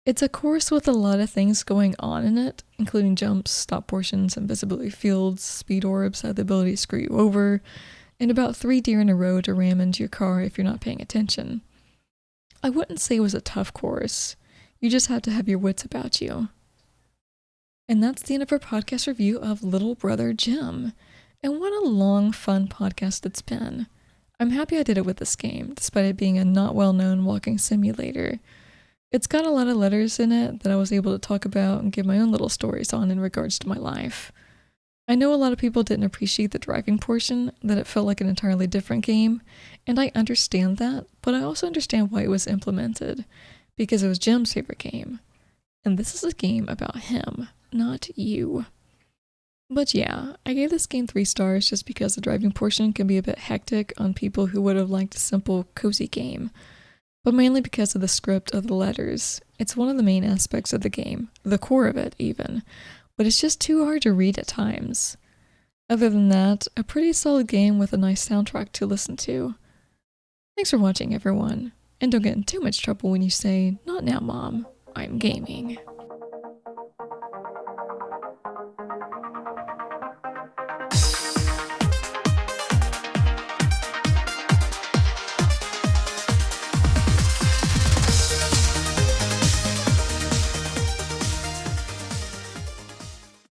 It's a course with a lot of things going on in it, including jumps, stop portions, invisibility fields, speed orbs that have the ability to screw you over, and about 3 deer in a row to ram into your car if you're not paying attention. I wouldn't say it was a tough course. You just have to have your wits about you. And that's the end of our podcast review of Little Brother Jim. And what a long, fun podcast it's been. I'm happy I did it with this game, despite it being a not well-known walking simulator. It's got a lot of letters in it that I was able to talk about and give my own little stories on in regards to my life. I know a lot of people didn't appreciate the driving portion, that it felt like an entirely different game, and I understand that, but I also understand why it was implemented, because it was Jim's favorite game. And this is a game about him, not you. But yeah, I gave this game 3 stars just because the driving portion can be a bit hectic on people who would have liked a simple, cozy game. But mainly because of the script of the letters. It's one of the main aspects of the game, the core of it even, but it's just too hard to read at times. Other than that, a pretty solid game with a nice soundtrack to listen to. Thanks for watching, everyone, and don't get in too much trouble when you say, "Not now, Mom, I'm gaming."